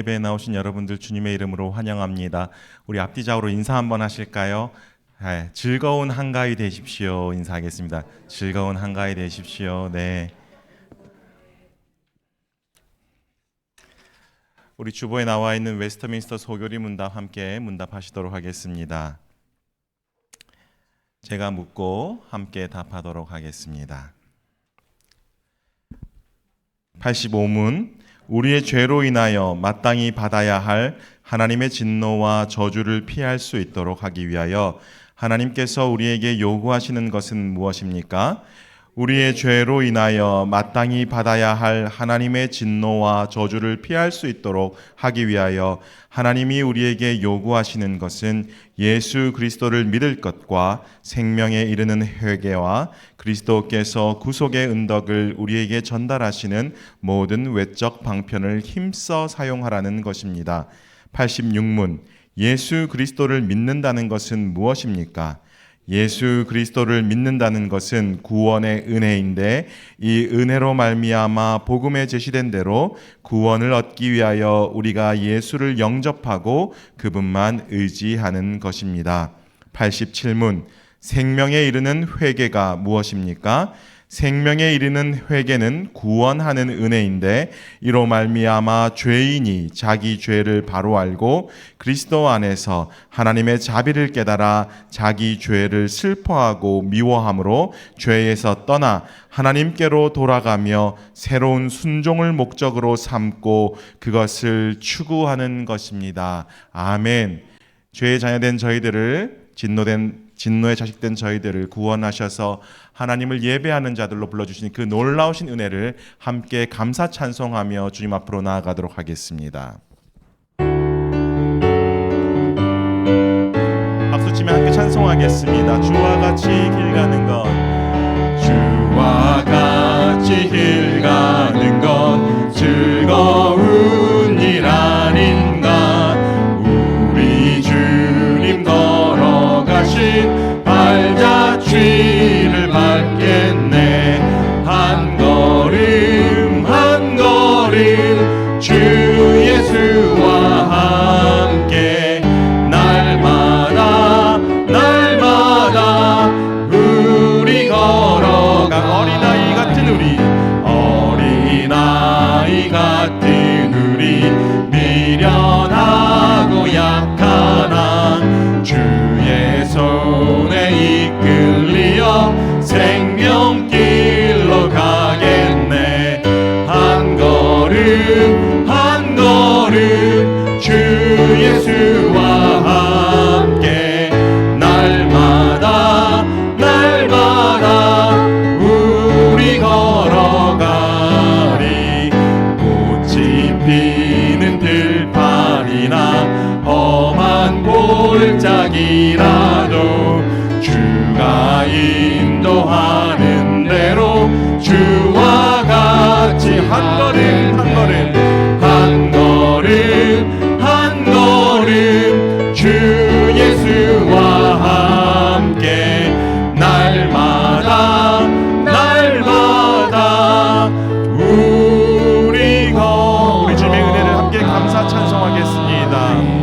예배에 나오신 여러분들 주님의 이름으로 환영합니다. 우리 앞뒤좌우로 인사 한번 하실까요? 네, 즐거운 한가위 되십시오. 인사하겠습니다. 즐거운 한가위 되십시오. 네. 우리 주보에 나와 있는 웨스터민스터 소교리 문답 함께 문답하시도록 하겠습니다. 제가 묻고 함께 답하도록 하겠습니다. 85문 우리의 죄로 인하여 마땅히 받아야 할 하나님의 진노와 저주를 피할 수 있도록 하기 위하여 하나님께서 우리에게 요구하시는 것은 무엇입니까? 우리의 죄로 인하여 마땅히 받아야 할 하나님의 진노와 저주를 피할 수 있도록 하기 위하여 하나님이 우리에게 요구하시는 것은 예수 그리스도를 믿을 것과 생명에 이르는 회개와 그리스도께서 구속의 은덕을 우리에게 전달하시는 모든 외적 방편을 힘써 사용하라는 것입니다. 86문 예수 그리스도를 믿는다는 것은 무엇입니까? 예수 그리스도를 믿는다는 것은 구원의 은혜인데 이 은혜로 말미암아 복음에 제시된 대로 구원을 얻기 위하여 우리가 예수를 영접하고 그분만 의지하는 것입니다. 87문 생명에 이르는 회개가 무엇입니까? 생명에 이르는 회개는 구원하는 은혜인데 이로 말미암아 죄인이 자기 죄를 바로 알고 그리스도 안에서 하나님의 자비를 깨달아 자기 죄를 슬퍼하고 미워함으로 죄에서 떠나 하나님께로 돌아가며 새로운 순종을 목적으로 삼고 그것을 추구하는 것입니다. 아멘. 죄의 자녀된 저희들을 진노의 자식된 저희들을 구원하셔서 하나님을 예배하는 자들로 불러주신 그 놀라우신 은혜를 함께 감사 찬송하며 주님 앞으로 나아가도록 하겠습니다. 박수치며 함께 찬송하겠습니다. 주와 같이 길 가는 것 주와 같이 길 가는 것 즐거운 일 아닌가. 우리 주님 걸어가신 발자취를 밟겠네. 한 걸음 한 걸음 주 예수와 함께 날마다 날마다 우리 걸어가. 어린아이 같은 우리 미련하고 약한 한 주의 손에 이끌리어 생명길로 가겠네. 한 걸음 한 걸음 주 예수와 함께 날마다 날마다 우리 걸어가리. 꽃이 피는 들판이나 험한 골짜기라도 주가 인도하는 대로 주와 같이 한 걸음 한 걸음 한 걸음 한 걸음 주 예수와 함께 날마다 날마다 우리 주님의 은혜를 함께 감사 찬송하겠습니다.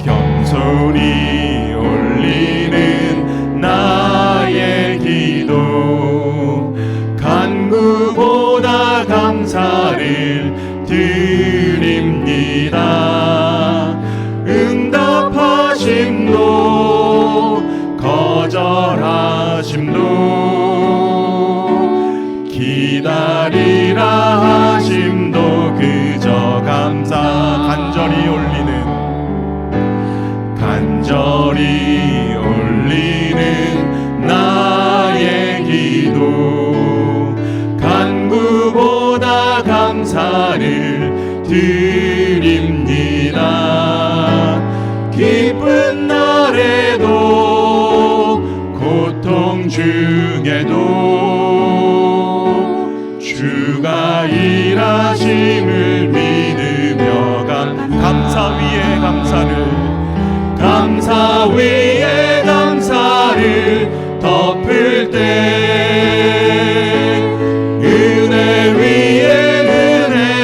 겸손히 올리는 나의 기도 간구보다 감사를 드립니다. 응답하심도 거절하심도 기다리라 하심도 그저 감사. 간절히 올리는 나의 기도 간구보다 감사를 드립니다. 기쁜 날에도 고통 중에도 주가 일하심을 믿으며 감사 위에 감사를 감사 위에 감사를 덮을 때 은혜 위에 은혜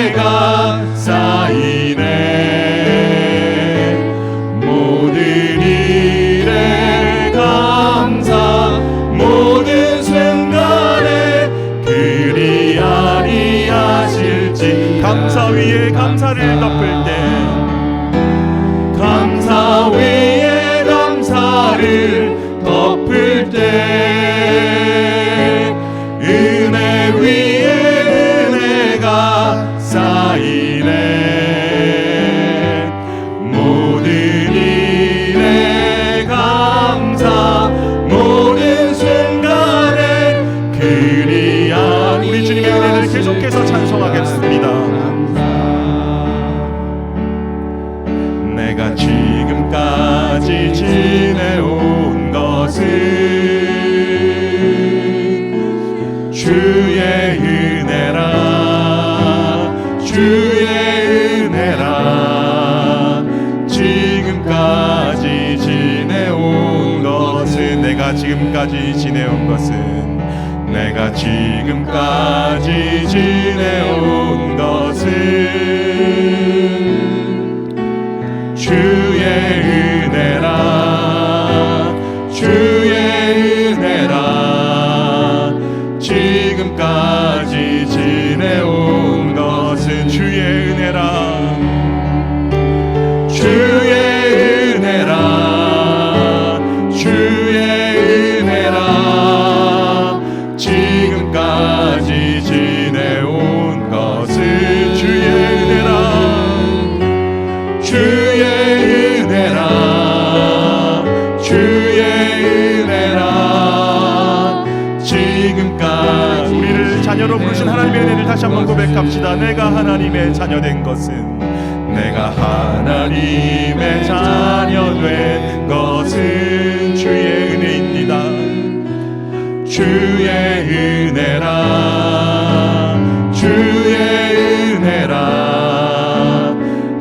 내가 지금까지 지내온 것은 내가 지금까지 지내온 것은 주의 은혜라 주의 은혜라 지금까지 지내온 것은 주의 은혜라 주의 은혜라 주의 은혜라 지금까지 지내온 것은 주의 은혜라 주의 은혜라 주의 은혜라 지금까지 우리를 자녀로 부르신 하나님의 은혜를 다시 한번 고백합시다. 내가 하나님의 자녀된 것은 내가 하나님의 자녀된 것은 주의 은혜입니다. 주의 은혜라 주의 은혜라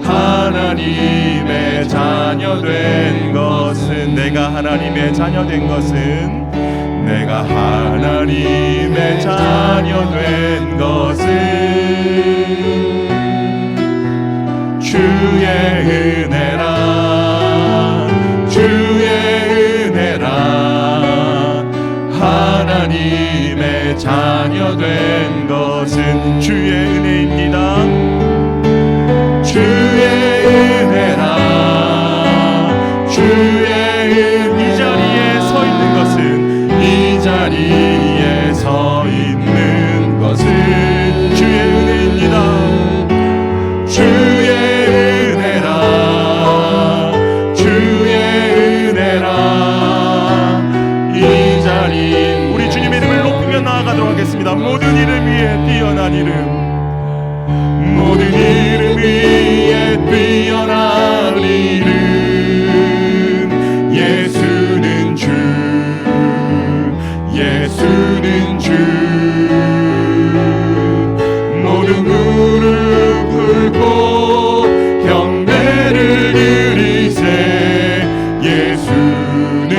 하나님의 자녀된 것은 내가 하나님의 자녀된 것은 내가 하나님의 자녀된 것은 주의 은혜라 주의 은혜라 하나님의 자녀된 것은 주의 은혜입니다. 주의 은혜라 주의 이 자리에 서 있는 것은 이 자리에 서 있는 것은 주의 은혜입니다. 주의 은혜라 주의 은혜라 이 자리 우리 주님의 이름을 높이며 나아가도록 하겠습니다. 모든 이름 위에 뛰어난 이름 모든 이름 위에 뛰어난 이름 예수는 주 예수는 주 모든 무릎 꿇고 경배를 드리세 예수는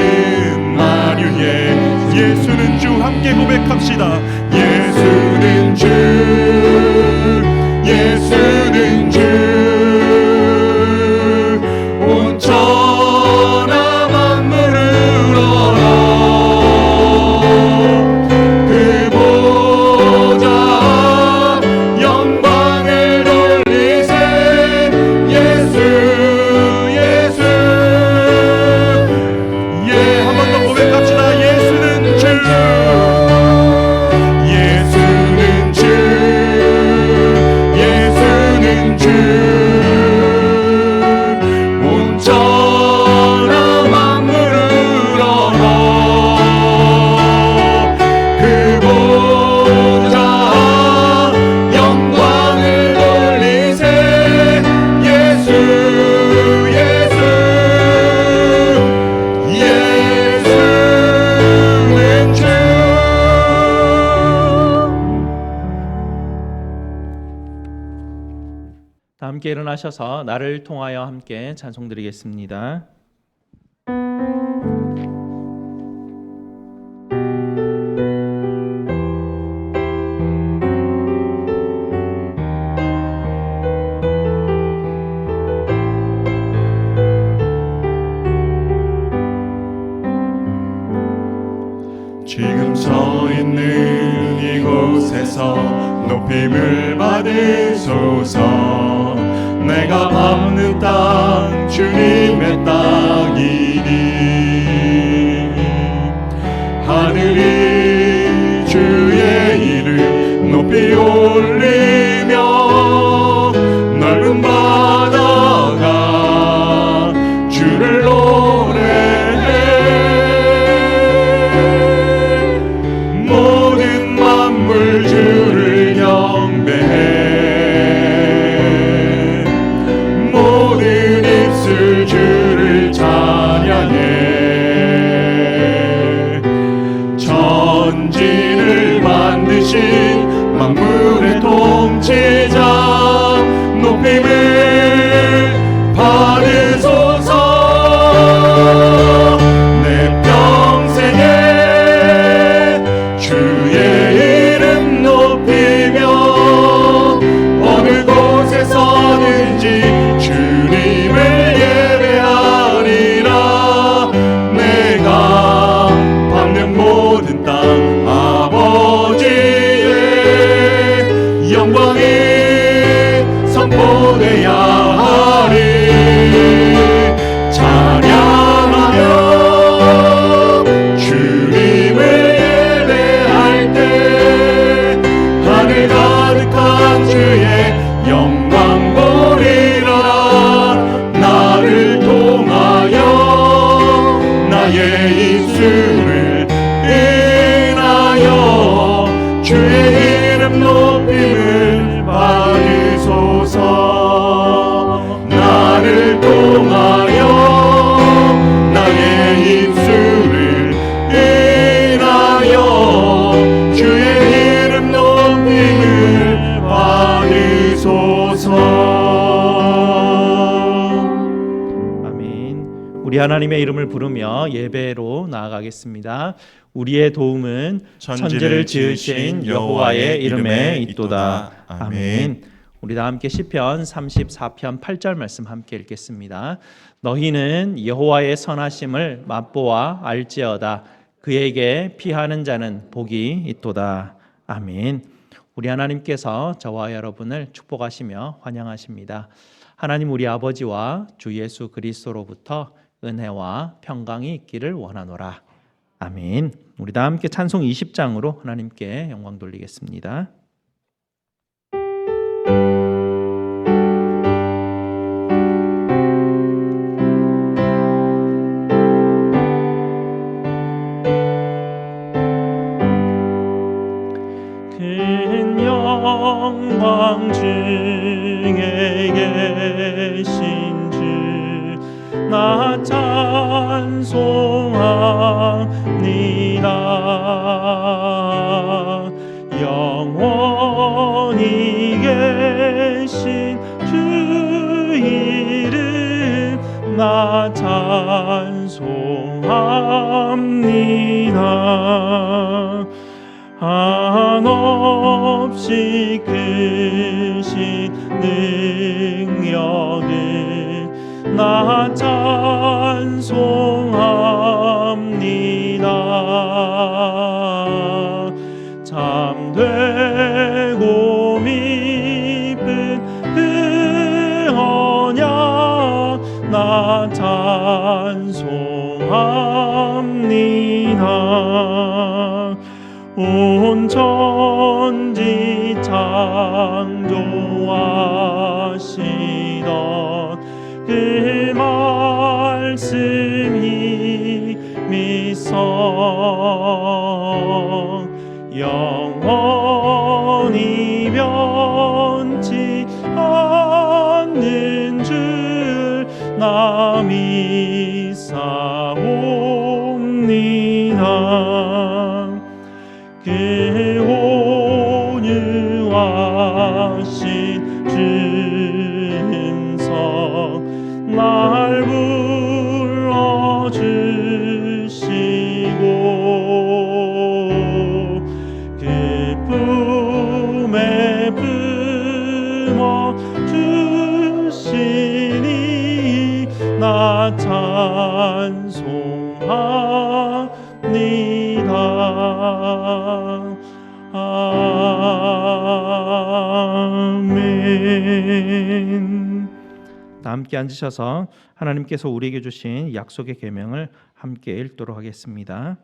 만유의 예수는 주 함께 고백합시다. 예수는 주 예수는 주 온 천하 만물을 얻어 그 보좌 영광을 돌리세 예수 예수 예 한 번 더 고백합시다. 예수는 주 예수는 주 예수는 주 온 천하 만물을 얻어 그 보좌 영광을 돌리세 예수 예수 예수는 주 다 함께 일어나셔서 나를 통하여 함께 찬송드리겠습니다. 지금 서 있는 이곳에서 높임을 받으소서. 내가 밟는 땅 주님의 땅이니 하늘이 주의 이름 높이 올리며 넓은 바다가 주를 노래해 모든 만물 주를 경배해 모든 입술 주를 찬양해 천지를 만드신 만물의 통치자 높임을 받으소서. 내 평생의 모든 땅 아버지의 영광이 선포되야 하리. 찬양하며 주님을 예배할 때 하늘 가득한 주의 영광 보리라. 나를 통하여 나의 입술을 인하여 주의 이름 높임을 받으소서. 나를 통하여 나의 입술을 인하여 주의 이름 높임을 받으소서. 아멘. 우리 하나님의 이름을 부르며 예배로 나아가겠습니다. 우리의 도움은 천지를 지으신 여호와의 이름에 있도다. 아멘. 우리 다 함께 시편 34편 8절 말씀 함께 읽겠습니다. 너희는 여호와의 선하심을 맛보아 알지어다. 그에게 피하는 자는 복이 있도다. 아멘. 우리 하나님께서 저와 여러분을 축복하시며 환영하십니다. 하나님 우리 아버지와 주 예수 그리스도로부터 은혜와 평강이 있기를 원하노라. 아멘. 우리 다 함께 찬송 20장으로 하나님께 영광 돌리겠습니다. 큰 영광 중에 계신 주 나 찬송합니다. 영원히 계신 주 이름 나 찬송합니다. 한없이 크신 능력을 나 찬송합니다. 참되고 미쁜 그 언약 나 찬송합니다. 온 천지 창조하시던 그 말씀이 미성 영원히 변치 않는 줄 나 믿사옵니다. 그 온유하신 음성 날 불러주시고 기쁨에 품어 주시니 나 찬송합니다. 아멘. 다 함께 앉으셔서 하나님께서 우리에게 주신 약속의 계명을 함께 읽도록 하겠습니다.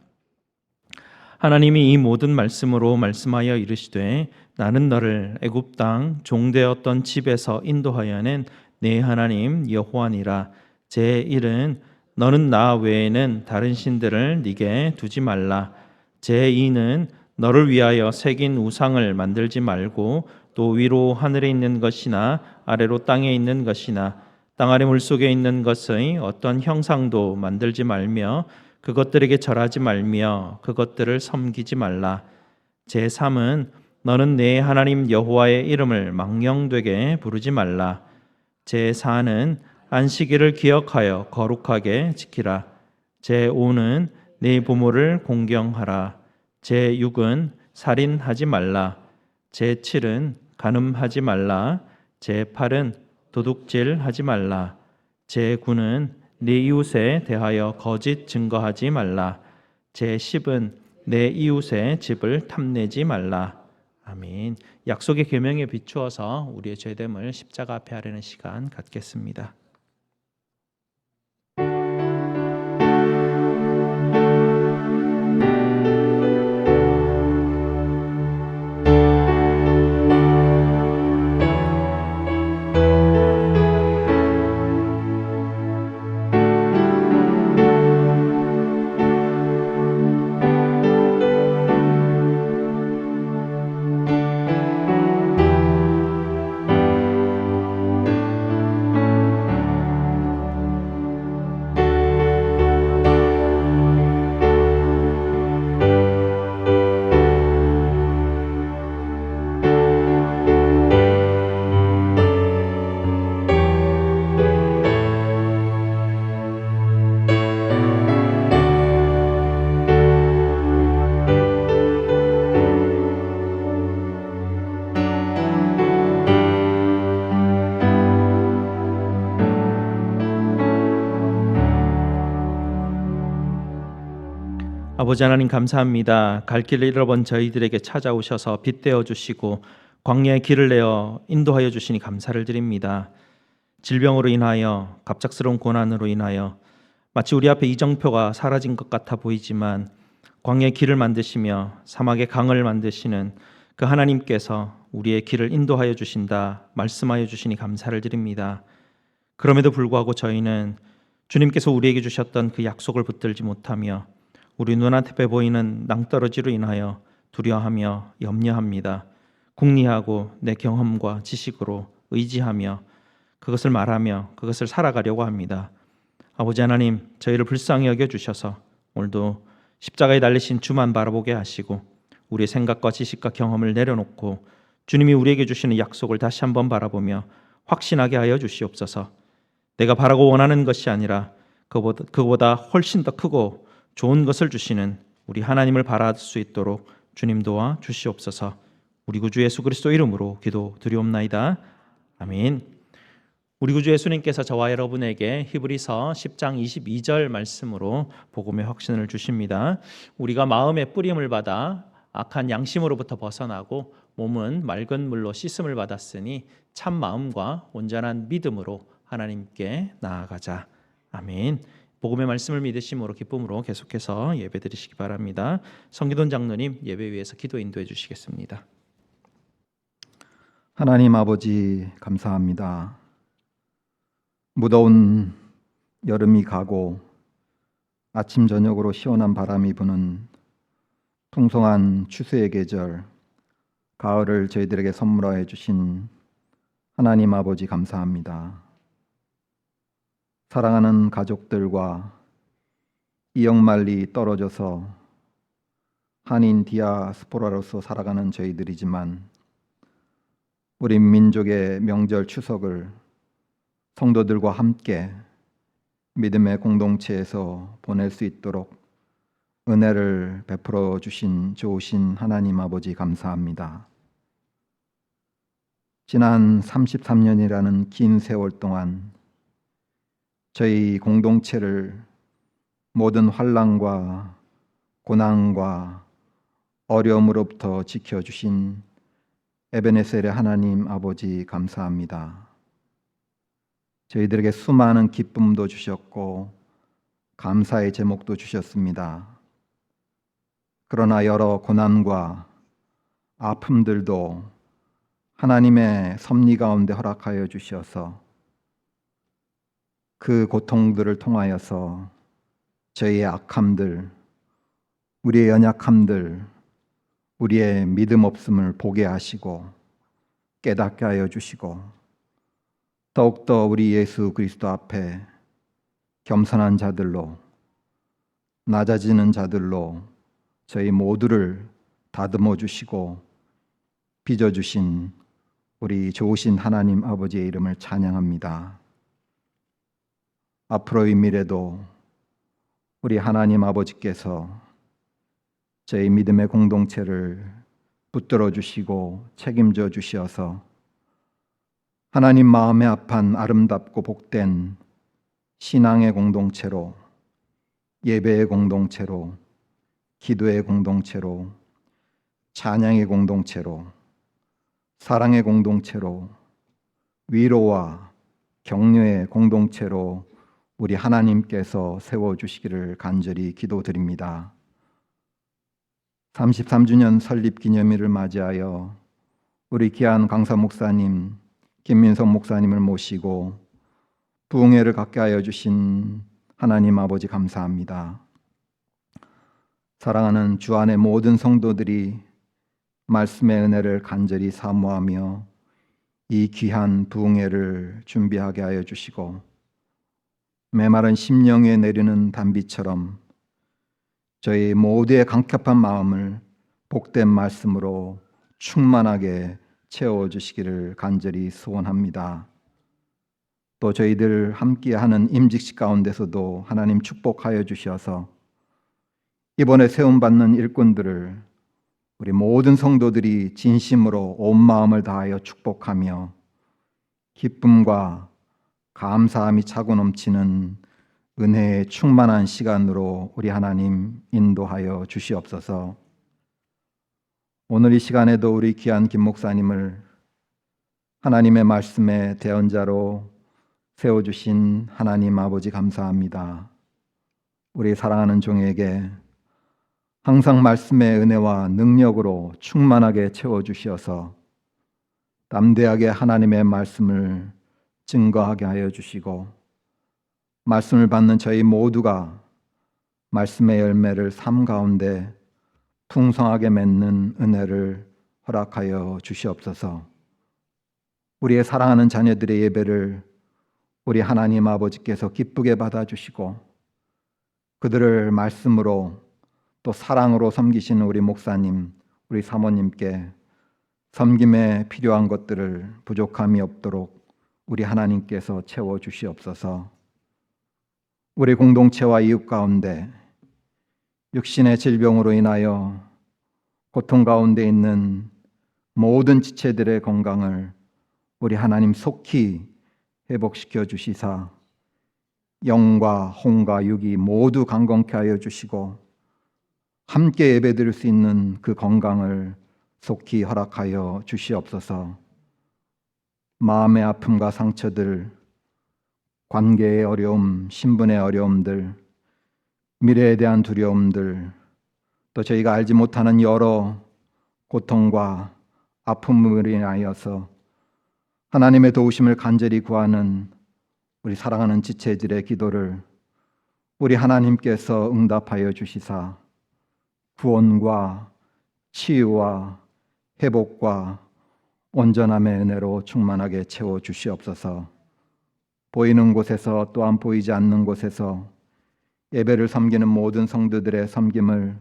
하나님이 이 모든 말씀으로 말씀하여 이르시되 나는 너를 애굽 땅 종되었던 집에서 인도하여낸 네 하나님 여호와니라. 제1은 너는 나 외에는 다른 신들을 네게 두지 말라. 제2는 너를 위하여 새긴 우상을 만들지 말고 또 위로 하늘에 있는 것이나 아래로 땅에 있는 것이나 땅 아래 물속에 있는 것의 어떤 형상도 만들지 말며 그것들에게 절하지 말며 그것들을 섬기지 말라. 제3은 너는 내 하나님 여호와의 이름을 망령되게 부르지 말라. 제4는 안식일을 기억하여 거룩하게 지키라. 제5는 네 부모를 공경하라. 제6은 살인하지 말라. 제7은 간음하지 말라. 제8은 도둑질하지 말라. 제9는 네 이웃에 대하여 거짓 증거하지 말라. 제10은 내 이웃의 집을 탐내지 말라. 아멘. 약속의 계명에 비추어서 우리의 죄됨을 십자가 앞에 하려는 시간 갖겠습니다. 아버지 하나님 감사합니다. 갈 길을 잃어본 저희들에게 찾아오셔서 빛되어 주시고 광야의 길을 내어 인도하여 주시니 감사를 드립니다. 질병으로 인하여 갑작스러운 고난으로 인하여 마치 우리 앞에 이정표가 사라진 것 같아 보이지만 광야의 길을 만드시며 사막의 강을 만드시는 그 하나님께서 우리의 길을 인도하여 주신다 말씀하여 주시니 감사를 드립니다. 그럼에도 불구하고 저희는 주님께서 우리에게 주셨던 그 약속을 붙들지 못하며 우리 눈앞에 보이는 낭떠러지로 인하여 두려워하며 염려합니다. 궁리하고 내 경험과 지식으로 의지하며 그것을 말하며 그것을 살아가려고 합니다. 아버지 하나님, 저희를 불쌍히 여겨주셔서 오늘도 십자가에 달리신 주만 바라보게 하시고 우리의 생각과 지식과 경험을 내려놓고 주님이 우리에게 주시는 약속을 다시 한번 바라보며 확신하게 하여 주시옵소서. 내가 바라고 원하는 것이 아니라 그보다 훨씬 더 크고 좋은 것을 주시는 우리 하나님을 바라볼 수 있도록 주님 도와 주시옵소서. 우리 구주 예수 그리스도 이름으로 기도드리옵나이다. 아멘. 우리 구주 예수님께서 저와 여러분에게 히브리서 10장 22절 말씀으로 복음의 확신을 주십니다. 우리가 마음의 뿌림을 받아 악한 양심으로부터 벗어나고 몸은 맑은 물로 씻음을 받았으니 참 마음과 온전한 믿음으로 하나님께 나아가자. 아멘. 복음의 말씀을 믿으심으로 기쁨으로 계속해서 예배드리시기 바랍니다. 성기돈 장로님 예배 위에서 기도 인도해 주시겠습니다. 하나님 아버지 감사합니다. 무더운 여름이 가고 아침 저녁으로 시원한 바람이 부는 풍성한 추수의 계절 가을을 저희들에게 선물하여 주신 하나님 아버지 감사합니다. 사랑하는 가족들과 이역만리 떨어져서 한인 디아스포라로서 살아가는 저희들이지만 우리 민족의 명절 추석을 성도들과 함께 믿음의 공동체에서 보낼 수 있도록 은혜를 베풀어 주신 좋으신 하나님 아버지 감사합니다. 지난 33년이라는 긴 세월 동안 저희 공동체를 모든 환난과 고난과 어려움으로부터 지켜주신 에베네셀의 하나님 아버지 감사합니다. 저희들에게 수많은 기쁨도 주셨고 감사의 제목도 주셨습니다. 그러나 여러 고난과 아픔들도 하나님의 섭리 가운데 허락하여 주셔서 그 고통들을 통하여서 저희의 악함들, 우리의 연약함들, 우리의 믿음 없음을 보게 하시고 깨닫게 하여 주시고 더욱더 우리 예수 그리스도 앞에 겸손한 자들로 낮아지는 자들로 저희 모두를 다듬어 주시고 빚어 주신 우리 좋으신 하나님 아버지의 이름을 찬양합니다. 앞으로의 미래도 우리 하나님 아버지께서 저희 믿음의 공동체를 붙들어 주시고 책임져 주셔서 하나님 마음에 합한 아름답고 복된 신앙의 공동체로 예배의 공동체로 기도의 공동체로, 찬양의 공동체로, 사랑의 공동체로, 위로와 격려의 공동체로 우리 하나님께서 세워주시기를 간절히 기도드립니다. 33주년 설립 기념일을 맞이하여 우리 귀한 강사 목사님, 김민석 목사님을 모시고 부흥회를 갖게 하여 주신 하나님 아버지 감사합니다. 사랑하는 주 안의 모든 성도들이 말씀의 은혜를 간절히 사모하며 이 귀한 부흥회를 준비하게 하여 주시고 메마른 심령 위에 내리는 단비처럼 저희 모두의 강격한 마음을 복된 말씀으로 충만하게 채워주시기를 간절히 소원합니다. 또 저희들 함께하는 임직식 가운데서도 하나님 축복하여 주셔서 이번에 세움받는 일꾼들을 우리 모든 성도들이 진심으로 온 마음을 다하여 축복하며 기쁨과 감사함이 차고 넘치는 은혜의 충만한 시간으로 우리 하나님 인도하여 주시옵소서. 오늘 이 시간에도 우리 귀한 김 목사님을 하나님의 말씀의 대언자로 세워주신 하나님 아버지 감사합니다. 우리 사랑하는 종에게 항상 말씀의 은혜와 능력으로 충만하게 채워주시어서 담대하게 하나님의 말씀을 증거하게 하여 주시고 말씀을 받는 저희 모두가 말씀의 열매를 삶 가운데 풍성하게 맺는 은혜를 허락하여 주시옵소서. 우리의 사랑하는 자녀들의 예배를 우리 하나님 아버지께서 기쁘게 받아주시고 그들을 말씀으로 또 사랑으로 섬기시는 우리 목사님, 우리 사모님께 섬김에 필요한 것들을 부족함이 없도록 우리 하나님께서 채워주시옵소서. 우리 공동체와 이웃 가운데 육신의 질병으로 인하여 고통 가운데 있는 모든 지체들의 건강을 우리 하나님 속히 회복시켜 주시사 영과 혼과 육이 모두 강건케 하여 주시고 함께 예배드릴 수 있는 그 건강을 속히 허락하여 주시옵소서. 마음의 아픔과 상처들, 관계의 어려움, 신분의 어려움들, 미래에 대한 두려움들, 또 저희가 알지 못하는 여러 고통과 아픔을 인하여서 하나님의 도우심을 간절히 구하는 우리 사랑하는 지체들의 기도를 우리 하나님께서 응답하여 주시사 구원과 치유와 회복과 온전함의 은혜로 충만하게 채워 주시옵소서. 보이는 곳에서 또한 보이지 않는 곳에서 예배를 섬기는 모든 성도들의 섬김을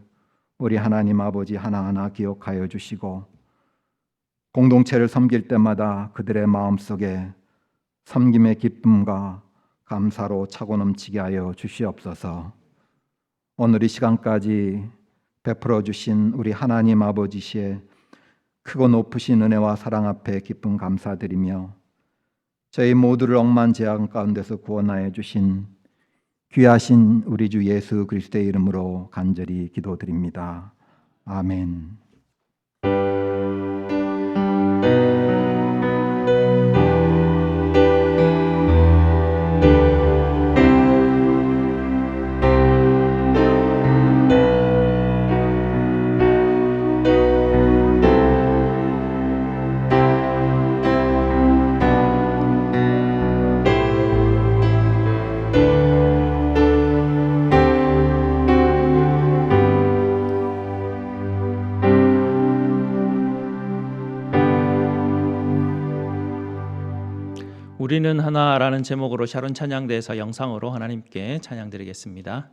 우리 하나님 아버지 하나하나 기억하여 주시고 공동체를 섬길 때마다 그들의 마음속에 섬김의 기쁨과 감사로 차고 넘치게 하여 주시옵소서. 오늘 이 시간까지 베풀어 주신 우리 하나님 아버지시의 크고 높으신 은혜와 사랑 앞에 기쁨 감사드리며 저희 모두를 억만제한 가운데서 구원하여 주신 귀하신 우리 주 예수 그리스도의 이름으로 간절히 기도드립니다. 아멘. 우리는 하나라는 제목으로 샤론 찬양대에서 영상으로 하나님께 찬양드리겠습니다.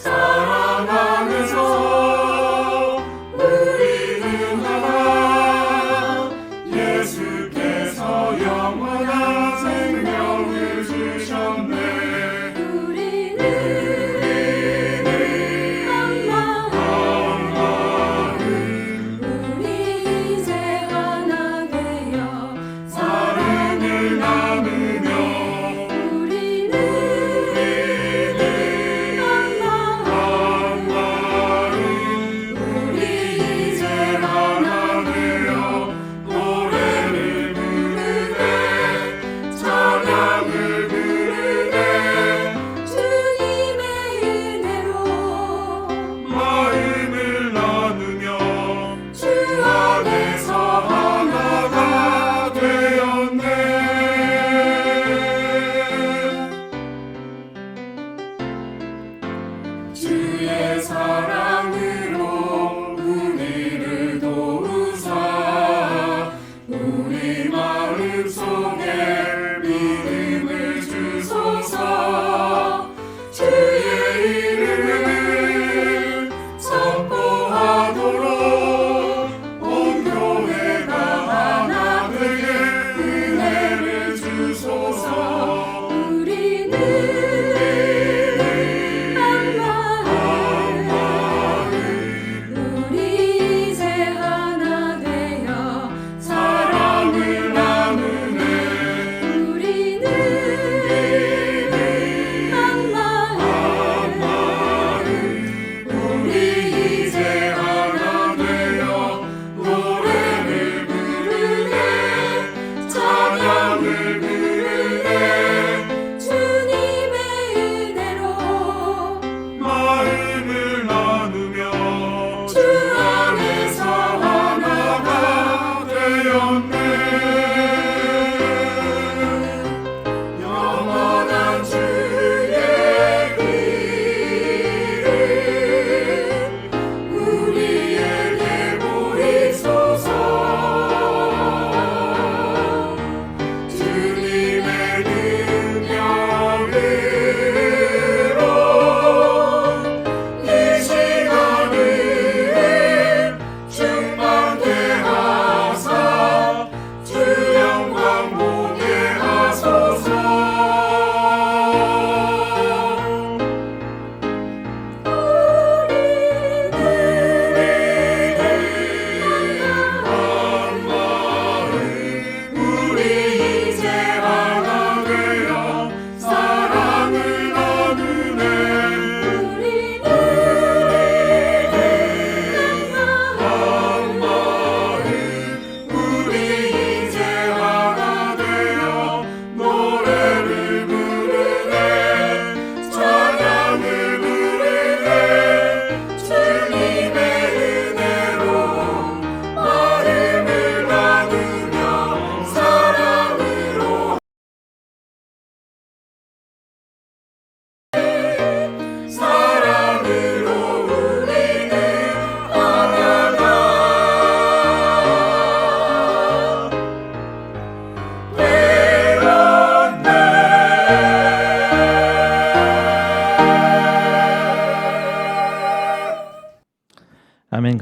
사랑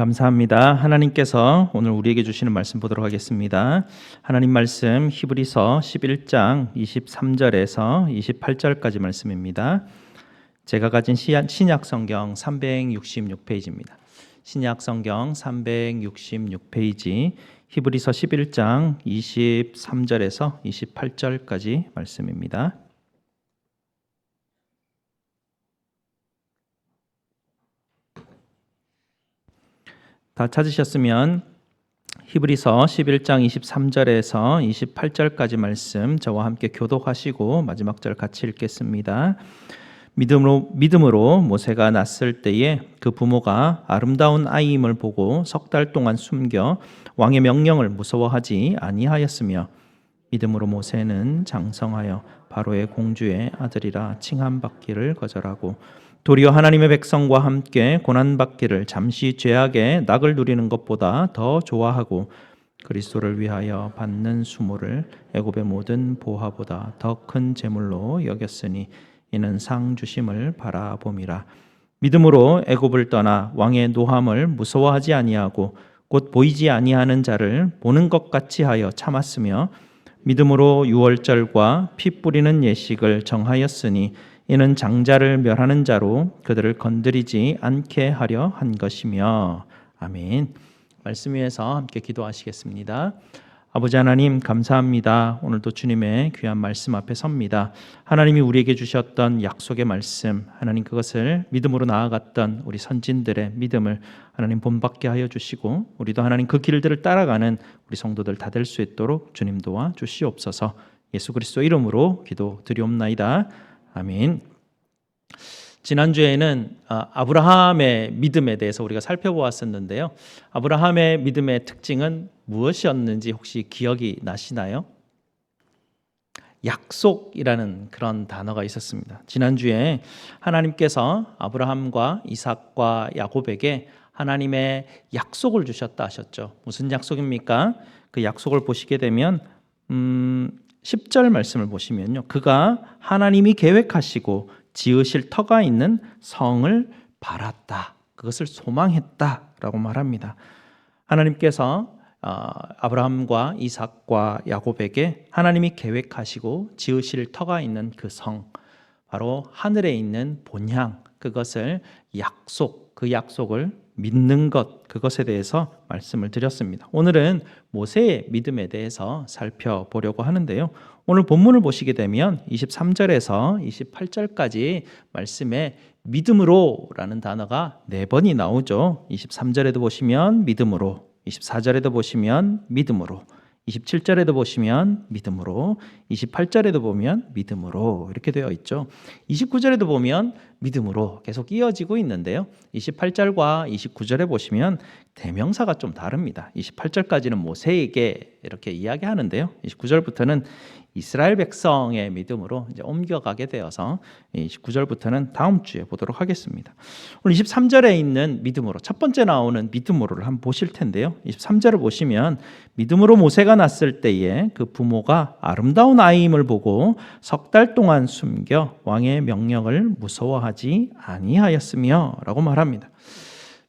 감사합니다. 하나님께서 오늘 우리에게 주시는 말씀 보도록 하겠습니다. 하나님 말씀 히브리서 11장 23절에서 28절까지 말씀입니다. 제가 가진 신약 성경 366페이지입니다. 신약 성경 366페이지 히브리서 11장 23절에서 28절까지 말씀입니다. 다 찾으셨으면 히브리서 11장 23절에서 28절까지 말씀 저와 함께 교독하시고 마지막 절 같이 읽겠습니다. 믿음으로 모세가 낳았을 때에 그 부모가 아름다운 아이임을 보고 석 달 동안 숨겨 왕의 명령을 무서워하지 아니하였으며 믿음으로 모세는 장성하여 바로의 공주의 아들이라 칭함받기를 거절하고 도리어 하나님의 백성과 함께 고난받기를 잠시 죄악의 낙을 누리는 것보다 더 좋아하고 그리스도를 위하여 받는 수모를 애굽의 모든 보화보다 더 큰 재물로 여겼으니 이는 상 주심을 바라봄이라. 믿음으로 애굽을 떠나 왕의 노함을 무서워하지 아니하고 곧 보이지 아니하는 자를 보는 것 같이 하여 참았으며 믿음으로 유월절과 피 뿌리는 예식을 정하였으니 이는 장자를 멸하는 자로 그들을 건드리지 않게 하려 한 것이며. 아멘. 말씀 위에서 함께 기도하시겠습니다. 아버지 하나님 감사합니다. 오늘도 주님의 귀한 말씀 앞에 섭니다. 하나님이 우리에게 주셨던 약속의 말씀, 하나님 그것을 믿음으로 나아갔던 우리 선진들의 믿음을 하나님 본받게 하여 주시고 우리도 하나님 그 길들을 따라가는 우리 성도들 다 될 수 있도록 주님 도와 주시옵소서. 예수 그리스도 이름으로 기도드리옵나이다. 아멘. 지난주에는 아브라함의 믿음에 대해서 우리가 살펴보았었는데요. 아브라함의 믿음의 특징은 무엇이었는지 혹시 기억이 나시나요? 약속이라는 그런 단어가 있었습니다. 지난주에 하나님께서 아브라함과 이삭과 야곱에게 하나님의 약속을 주셨다 하셨죠. 무슨 약속입니까? 그 약속을 보시게 되면 10절 말씀을 보시면요. 그가 하나님이 계획하시고 지으실 터가 있는 성을 바랐다. 그것을 소망했다라고 말합니다. 하나님께서 아브라함과 이삭과 야곱에게 하나님이 계획하시고 지으실 터가 있는 그 성, 바로 하늘에 있는 본향, 그것을 그 약속을 믿는 것, 그것에 대해서 말씀을 드렸습니다. 오늘은 모세의 믿음에 대해서 살펴보려고 하는데요. 오늘 본문을 보시게 되면 23절에서 28절까지 말씀에 믿음으로라는 단어가 4번이 나오죠. 23절에도 보시면 믿음으로, 24절에도 보시면 믿음으로, 27절에도 보시면 믿음으로, 28절에도 보면 믿음으로 이렇게 되어 있죠. 29절에도 보면 믿음으로 계속 이어지고 있는데요. 28절과 29절에 보시면 대명사가 좀 다릅니다. 28절까지는 모세에게 이렇게 이야기하는데요. 29절부터는 이스라엘 백성의 믿음으로 이제 옮겨가게 되어서 29절부터는 다음 주에 보도록 하겠습니다. 오늘 23절에 있는 믿음으로, 첫 번째 나오는 믿음으로를 한번 보실 텐데요. 23절을 보시면 믿음으로 모세가 낳았을 때에 그 부모가 아름다운 아이임을 보고 석 달 동안 숨겨 왕의 명령을 무서워하지 아니하였으며 라고 말합니다.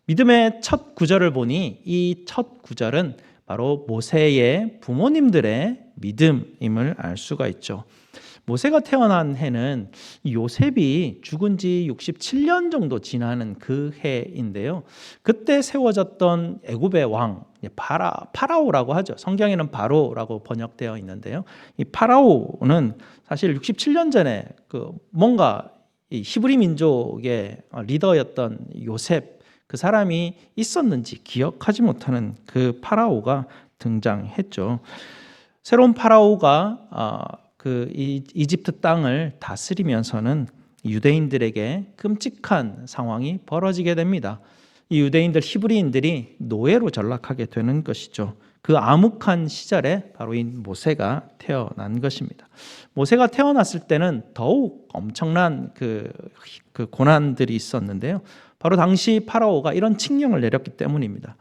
믿음의 첫 구절을 보니 이 첫 구절은 바로 모세의 부모님들의 믿음임을 알 수가 있죠. 모세가 태어난 해는 요셉이 죽은 지 67년 정도 지나는 그 해인데요. 그때 세워졌던 애굽의 왕 파라오라고 하죠. 성경에는 바로라고 번역되어 있는데요. 이 파라오는 사실 67년 전에 뭔가 이 히브리 민족의 리더였던 요셉, 그 사람이 있었는지 기억하지 못하는 그 파라오가 등장했죠. 새로운 파라오가 그 이집트 땅을 다스리면서는 유대인들에게 끔찍한 상황이 벌어지게 됩니다. 이 유대인들 히브리인들이 노예로 전락하게 되는 것이죠. 그 암흑한 시절에 바로 이 모세가 태어난 것입니다. 모세가 태어났을 때는 더욱 엄청난 그 고난들이 있었는데요. 바로 당시 파라오가 이런 칙령을 내렸기 때문입니다.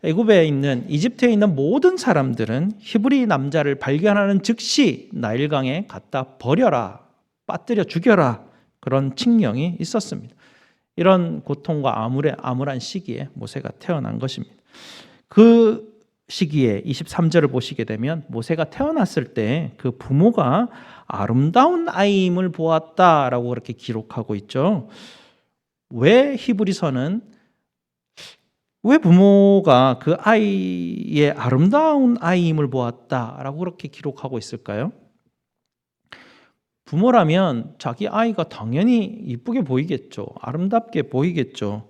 애굽에 있는 이집트에 있는 모든 사람들은 히브리 남자를 발견하는 즉시 나일강에 갖다 버려라, 빠뜨려 죽여라, 그런 칙령이 있었습니다. 이런 고통과 암울한 시기에 모세가 태어난 것입니다. 그 시기에 23절을 보시게 되면 모세가 태어났을 때 그 부모가 아름다운 아이임을 보았다라고 그렇게 기록하고 있죠. 왜 히브리서는 왜 부모가 그 아이의 아름다운 아이임을 보았다라고 그렇게 기록하고 있을까요? 부모라면 자기 아이가 당연히 이쁘게 보이겠죠. 아름답게 보이겠죠.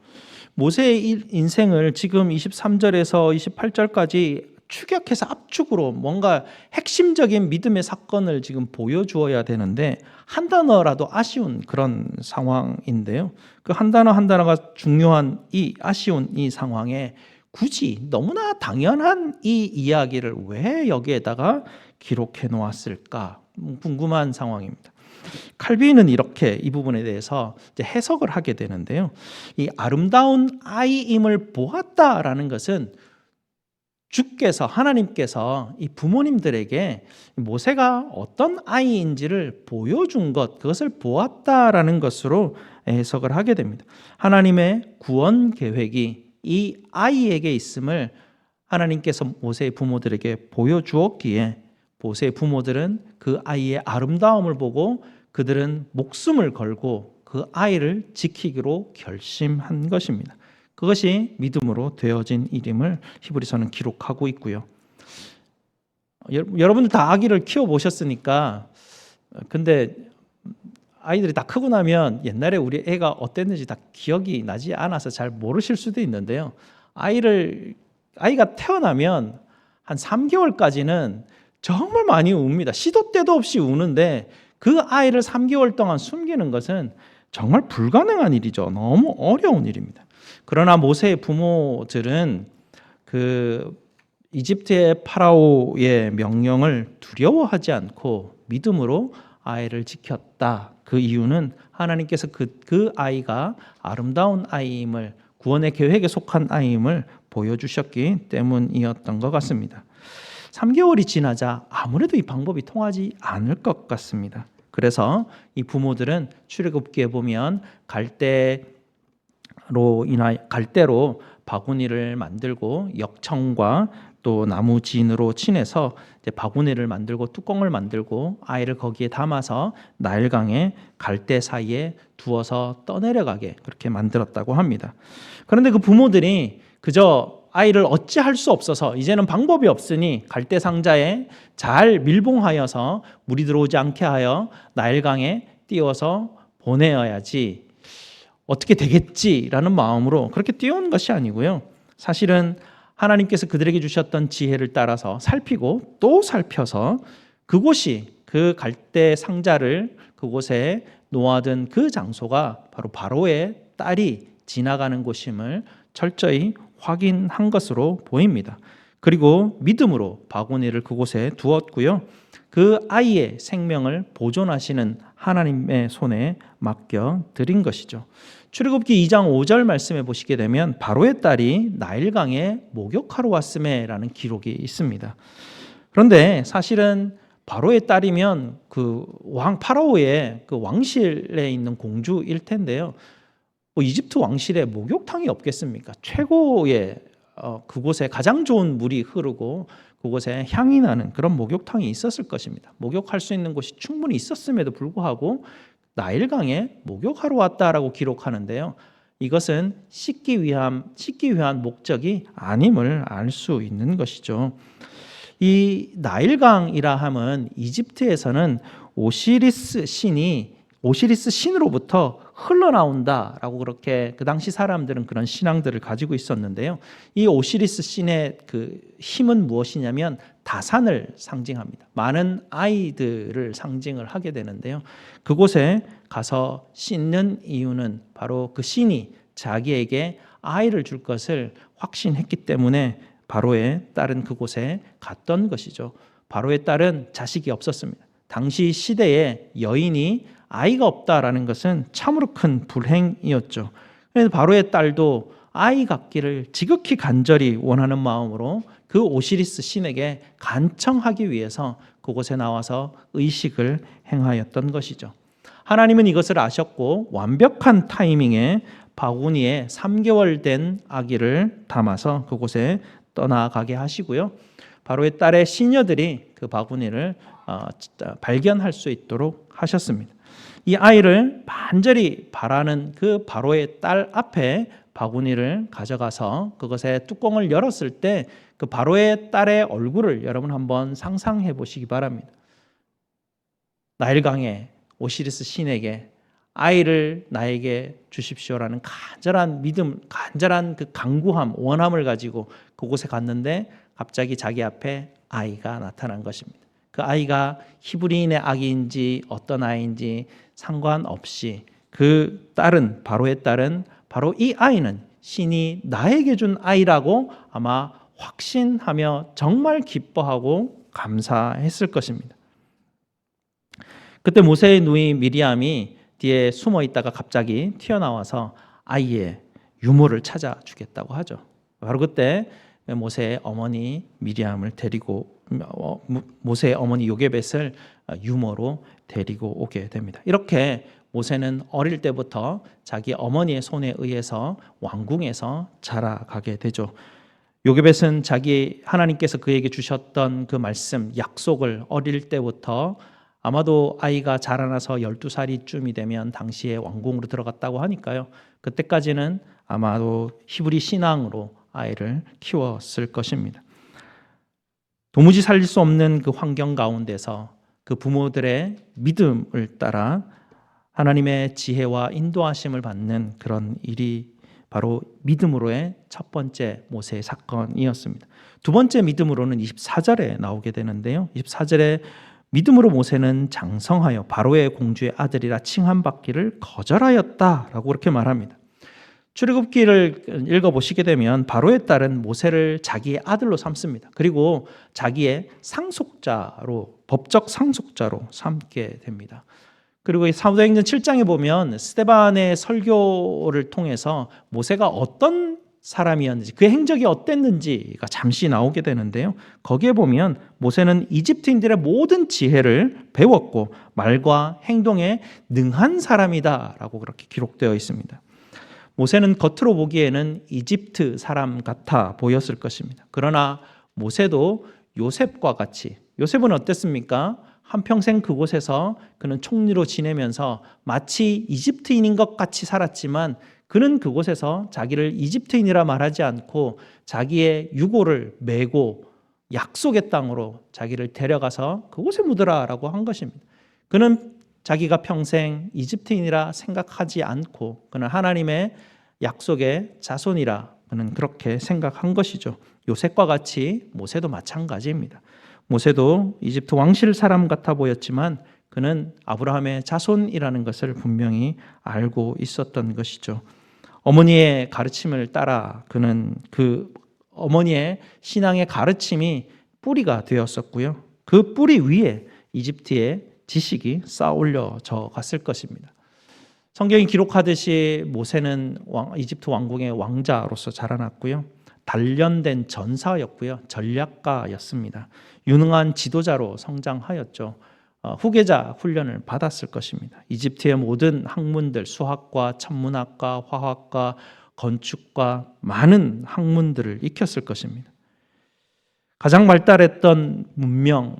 모세의 인생을 지금 23절에서 28절까지 축약해서 압축으로 뭔가 핵심적인 믿음의 사건을 지금 보여주어야 되는데 한 단어라도 아쉬운 그런 상황인데요. 그 한 단어 한 단어가 중요한 이 아쉬운 이 상황에 굳이 너무나 당연한 이 이야기를 왜 여기에다가 기록해 놓았을까 궁금한 상황입니다. 칼빈은 이렇게 이 부분에 대해서 이제 해석을 하게 되는데요. 이 아름다운 아이임을 보았다라는 것은 주께서 하나님께서 이 부모님들에게 모세가 어떤 아이인지를 보여준 것, 그것을 보았다라는 것으로 해석을 하게 됩니다. 하나님의 구원 계획이 이 아이에게 있음을 하나님께서 모세의 부모들에게 보여주었기에 모세의 부모들은 그 아이의 아름다움을 보고 그들은 목숨을 걸고 그 아이를 지키기로 결심한 것입니다. 그것이 믿음으로 되어진 일임을 히브리서는 기록하고 있고요. 여러분들 다 아기를 키워보셨으니까 근데 아이들이 다 크고 나면 옛날에 우리 애가 어땠는지 다 기억이 나지 않아서 잘 모르실 수도 있는데요. 아이가 태어나면 한 3개월까지는 정말 많이 웁니다. 시도 때도 없이 우는데 그 아이를 3개월 동안 숨기는 것은 정말 불가능한 일이죠. 너무 어려운 일입니다. 그러나 모세의 부모들은 그 이집트의 파라오의 명령을 두려워하지 않고 믿음으로 아이를 지켰다. 그 이유는 하나님께서 그 아이가 아름다운 아이임을 구원의 계획에 속한 아이임을 보여주셨기 때문이었던 것 같습니다. 3개월이 지나자 아무래도 이 방법이 통하지 않을 것 같습니다. 그래서 이 부모들은 출애굽기에 보면 갈대로 바구니를 만들고 역청과 또 나무 진으로 친해서 이제 바구니를 만들고 뚜껑을 만들고 아이를 거기에 담아서 나일강에 갈대 사이에 두어서 떠내려가게 그렇게 만들었다고 합니다. 그런데 그 부모들이 그저 아이를 어찌할 수 없어서 이제는 방법이 없으니 갈대 상자에 잘 밀봉하여서 물이 들어오지 않게 하여 나일강에 띄워서 보내어야지 어떻게 되겠지라는 마음으로 그렇게 띄운 것이 아니고요. 사실은 하나님께서 그들에게 주셨던 지혜를 따라서 살피고 또 살펴서 그곳이 그 갈대 상자를 그곳에 놓아둔 그 장소가 바로 바로의 딸이 지나가는 곳임을 철저히 확인한 것으로 보입니다. 그리고 믿음으로 바구니를 그곳에 두었고요. 그 아이의 생명을 보존하시는 하나님의 손에 맡겨 드린 것이죠. 출애굽기 2장 5절 말씀에 보시게 되면 바로의 딸이 나일강에 목욕하러 왔음에라는 기록이 있습니다. 그런데 사실은 바로의 딸이면 그 파라오의 그 왕실에 있는 공주일 텐데요. 이집트 왕실에 목욕탕이 없겠습니까? 최고의 그곳에 가장 좋은 물이 흐르고 그곳에 향이 나는 그런 목욕탕이 있었을 것입니다. 목욕할 수 있는 곳이 충분히 있었음에도 불구하고 나일강에 목욕하러 왔다라고 기록하는데요. 이것은 씻기 위한 목적이 아님을 알 수 있는 것이죠. 이 나일강이라 함은 이집트에서는 오시리스 신으로부터 흘러나온다라고 그렇게 그 당시 사람들은 그런 신앙들을 가지고 있었는데요. 이 오시리스 신의 그 힘은 무엇이냐면 다산을 상징합니다. 많은 아이들을 상징을 하게 되는데요. 그곳에 가서 씻는 이유는 바로 그 신이 자기에게 아이를 줄 것을 확신했기 때문에 바로의 딸은 그곳에 갔던 것이죠. 바로의 딸은 자식이 없었습니다. 당시 시대에 여인이 아이가 없다라는 것은 참으로 큰 불행이었죠. 그래서 바로의 딸도 아이 갖기를 지극히 간절히 원하는 마음으로 그 오시리스 신에게 간청하기 위해서 그곳에 나와서 의식을 행하였던 것이죠. 하나님은 이것을 아셨고 완벽한 타이밍에 바구니에 3개월 된 아기를 담아서 그곳에 떠나가게 하시고요. 바로의 딸의 시녀들이 그 바구니를 발견할 수 있도록 하셨습니다. 이 아이를 간절히 바라는 그 바로의 딸 앞에 바구니를 가져가서 그것의 뚜껑을 열었을 때 그 바로의 딸의 얼굴을 여러분 한번 상상해 보시기 바랍니다. 나일강의 오시리스 신에게 아이를 나에게 주십시오라는 간절한 믿음, 간절한 그 간구함, 원함을 가지고 그곳에 갔는데 갑자기 자기 앞에 아이가 나타난 것입니다. 그 아이가 히브리인의 아기인지 어떤 아이인지 상관없이 그 딸은, 바로의 딸은 바로 이 아이는 신이 나에게 준 아이라고 아마 확신하며 정말 기뻐하고 감사했을 것입니다. 그때 모세의 누이 미리암이 뒤에 숨어 있다가 갑자기 튀어나와서 아이의 유모를 찾아주겠다고 하죠. 바로 그때 모세의 어머니 미리암을 데리고 모세의 어머니 요게벳을 유모로 데리고 오게 됩니다. 이렇게 모세는 어릴 때부터 자기 어머니의 손에 의해서 왕궁에서 자라가게 되죠. 요게벳은 자기 하나님께서 그에게 주셨던 그 말씀, 약속을 어릴 때부터 아마도 아이가 자라나서 12살이쯤이 되면 당시에 왕궁으로 들어갔다고 하니까요. 그때까지는 아마도 히브리 신앙으로 아이를 키웠을 것입니다. 도무지 살릴 수 없는 그 환경 가운데서 그 부모들의 믿음을 따라 하나님의 지혜와 인도하심을 받는 그런 일이 바로 믿음으로의 첫 번째 모세의 사건이었습니다. 두 번째 믿음으로는 24절에 나오게 되는데요. 24절에 믿음으로 모세는 장성하여 바로의 공주의 아들이라 칭함받기를 거절하였다라고 그렇게 말합니다. 출애굽기를 읽어보시게 되면 바로의 딸은 모세를 자기의 아들로 삼습니다. 그리고 자기의 상속자로, 법적 상속자로 삼게 됩니다. 그리고 이 사도행전 7장에 보면 스데반의 설교를 통해서 모세가 어떤 사람이었는지, 그 행적이 어땠는지가 잠시 나오게 되는데요. 거기에 보면 모세는 이집트인들의 모든 지혜를 배웠고 말과 행동에 능한 사람이다라고 그렇게 기록되어 있습니다. 모세는 겉으로 보기에는 이집트 사람 같아 보였을 것입니다. 그러나 모세도 요셉과 같이, 요셉은 어땠습니까? 한평생 그곳에서 그는 총리로 지내면서 마치 이집트인인 것 같이 살았지만 그는 그곳에서 자기를 이집트인이라 말하지 않고 자기의 유고를 메고 약속의 땅으로 자기를 데려가서 그곳에 묻으라라고 한 것입니다. 그는 자기가 평생 이집트인이라 생각하지 않고 그는 하나님의 약속의 자손이라 그는 그렇게 생각한 것이죠. 요셉과 같이 모세도 마찬가지입니다. 모세도 이집트 왕실 사람 같아 보였지만 그는 아브라함의 자손이라는 것을 분명히 알고 있었던 것이죠. 어머니의 가르침을 따라 그는 그 어머니의 신앙의 가르침이 뿌리가 되었었고요. 그 뿌리 위에 이집트의 지식이 쌓아 올려져 갔을 것입니다. 성경이 기록하듯이 모세는 이집트 왕궁의 왕자로서 자라났고요. 단련된 전사였고요. 전략가였습니다. 유능한 지도자로 성장하였죠. 후계자 훈련을 받았을 것입니다. 이집트의 모든 학문들, 수학과 천문학과 화학과 건축과 많은 학문들을 익혔을 것입니다. 가장 발달했던 문명,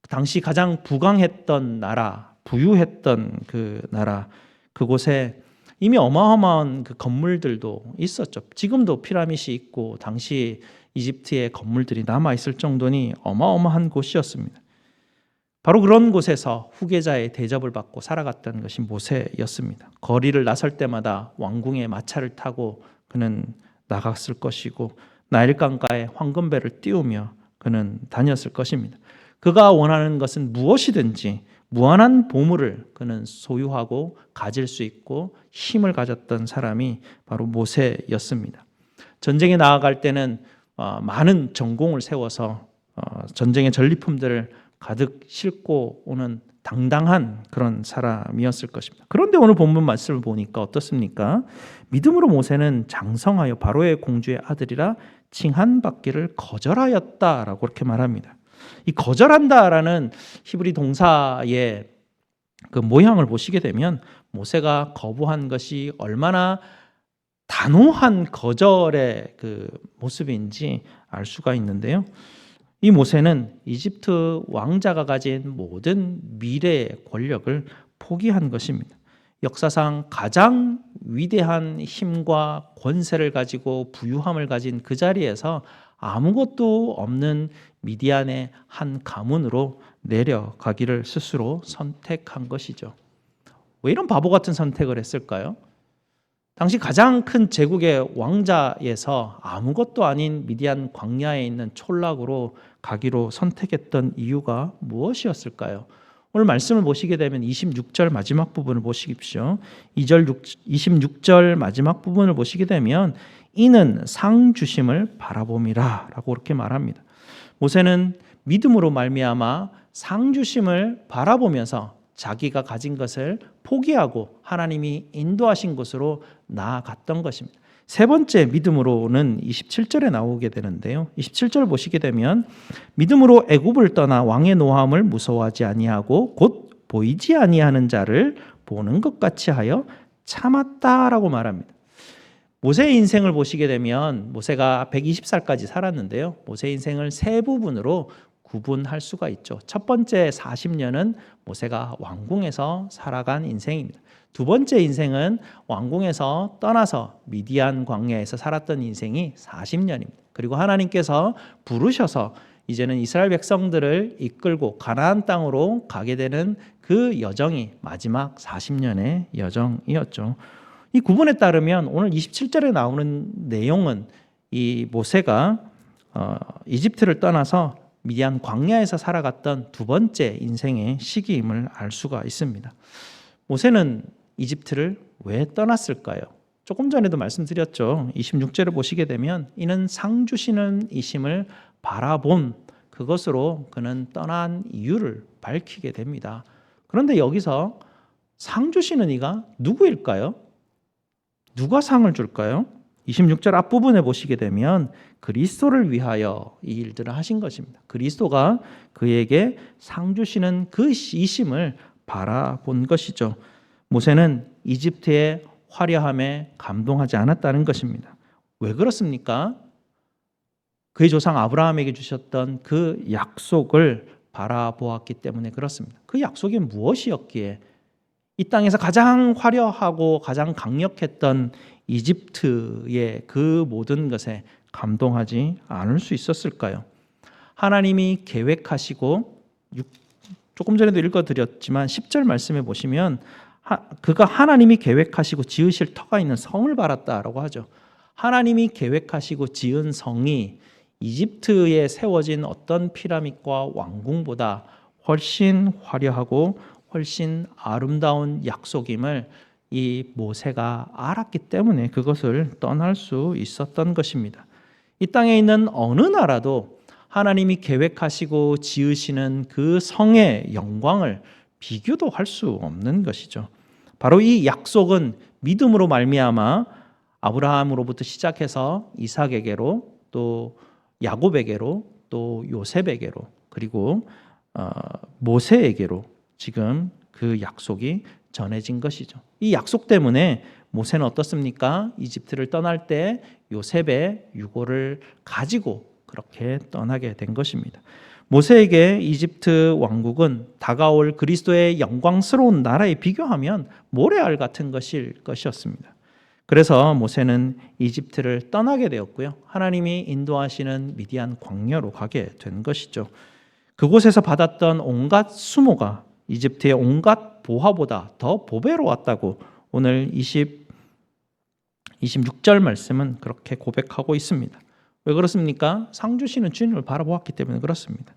당시 가장 부강했던 나라, 부유했던 그 나라, 그곳에 이미 어마어마한 그 건물들도 있었죠. 지금도 피라밋이 있고 당시 이집트의 건물들이 남아있을 정도니 어마어마한 곳이었습니다. 바로 그런 곳에서 후계자의 대접을 받고 살아갔던 것이 모세였습니다. 거리를 나설 때마다 왕궁의 마차를 타고 그는 나갔을 것이고 나일강가에 황금배를 띄우며 그는 다녔을 것입니다. 그가 원하는 것은 무엇이든지 무한한 보물을 그는 소유하고 가질 수 있고 힘을 가졌던 사람이 바로 모세였습니다. 전쟁에 나아갈 때는 많은 전공을 세워서 전쟁의 전리품들을 가득 싣고 오는 당당한 그런 사람이었을 것입니다. 그런데 오늘 본문 말씀을 보니까 어떻습니까? 믿음으로 모세는 장성하여 바로의 공주의 아들이라 칭한받기를 거절하였다라고 그렇게 말합니다. 이 거절한다라는 히브리 동사의 그 모양을 보시게 되면 모세가 거부한 것이 얼마나 단호한 거절의 그 모습인지 알 수가 있는데요. 이 모세는 이집트 왕자가 가진 모든 미래의 권력을 포기한 것입니다. 역사상 가장 위대한 힘과 권세를 가지고 부유함을 가진 그 자리에서 아무것도 없는 미디안의 한 가문으로 내려가기를 스스로 선택한 것이죠. 왜 이런 바보 같은 선택을 했을까요? 당시 가장 큰 제국의 왕자에서 아무것도 아닌 미디안 광야에 있는 촌락으로 가기로 선택했던 이유가 무엇이었을까요? 오늘 말씀을 보시게 되면 26절 마지막 부분을 보십시오. 26절 마지막 부분을 보시게 되면 이는 상 주심을 바라봄이라 라고 그렇게 말합니다. 모세는 믿음으로 말미암아 상 주심을 바라보면서 자기가 가진 것을 포기하고 하나님이 인도하신 곳으로 나아갔던 것입니다. 세 번째 믿음으로는 27절에 나오게 되는데요. 27절 보시게 되면 믿음으로 애굽을 떠나 왕의 노함을 무서워하지 아니하고 곧 보이지 아니하는 자를 보는 것 같이 하여 참았다라고 말합니다. 모세의 인생을 보시게 되면 모세가 120살까지 살았는데요. 모세의 인생을 세 부분으로 구분할 수가 있죠. 첫 번째 40년은 모세가 왕궁에서 살아간 인생입니다. 두 번째 인생은 왕궁에서 떠나서 미디안 광야에서 살았던 인생이 40년입니다. 그리고 하나님께서 부르셔서 이제는 이스라엘 백성들을 이끌고 가나안 땅으로 가게 되는 그 여정이 마지막 40년의 여정이었죠. 이 구분에 따르면 오늘 27절에 나오는 내용은 이 모세가 이집트를 떠나서 미디안 광야에서 살아갔던 두 번째 인생의 시기임을 알 수가 있습니다. 모세는 이집트를 왜 떠났을까요? 조금 전에도 말씀드렸죠. 26절을 보시게 되면 이는 상 주시는 이심을 바라본 그것으로 그는 떠난 이유를 밝히게 됩니다. 그런데 여기서 상 주시는 이가 누구일까요? 누가 상을 줄까요? 26절 앞부분에 보시게 되면 그리스도를 위하여 이 일들을 하신 것입니다. 그리스도가 그에게 상 주시는 그 이심을 바라본 것이죠. 모세는 이집트의 화려함에 감동하지 않았다는 것입니다. 왜 그렇습니까? 그의 조상 아브라함에게 주셨던 그 약속을 바라보았기 때문에 그렇습니다. 그 약속이 무엇이었기에 이 땅에서 가장 화려하고 가장 강력했던 이집트의 그 모든 것에 감동하지 않을 수 있었을까요? 하나님이 계획하시고 조금 전에도 읽어드렸지만 10절 말씀에 보시면 그가 하나님이 계획하시고 지으실 터가 있는 성을 바랐다라고 하죠. 하나님이 계획하시고 지은 성이 이집트에 세워진 어떤 피라밋과 왕궁보다 훨씬 화려하고 훨씬 아름다운 약속임을 이 모세가 알았기 때문에 그것을 떠날 수 있었던 것입니다. 이 땅에 있는 어느 나라도 하나님이 계획하시고 지으시는 그 성의 영광을 비교도 할 수 없는 것이죠. 바로 이 약속은 믿음으로 말미암아 아브라함으로부터 시작해서 이삭에게로 또 야곱에게로 또 요셉에게로 그리고 모세에게로 지금 그 약속이 전해진 것이죠. 이 약속 때문에 모세는 어떻습니까? 이집트를 떠날 때 요셉의 유고를 가지고 그렇게 떠나게 된 것입니다. 모세에게 이집트 왕국은 다가올 그리스도의 영광스러운 나라에 비교하면 모래알 같은 것이었습니다. 그래서 모세는 이집트를 떠나게 되었고요. 하나님이 인도하시는 미디안 광야로 가게 된 것이죠. 그곳에서 받았던 온갖 수모가 이집트의 온갖 보화보다 더 보배로웠다고 오늘 26절 말씀은 그렇게 고백하고 있습니다. 왜 그렇습니까? 상 주시는 주님을 바라보았기 때문에 그렇습니다.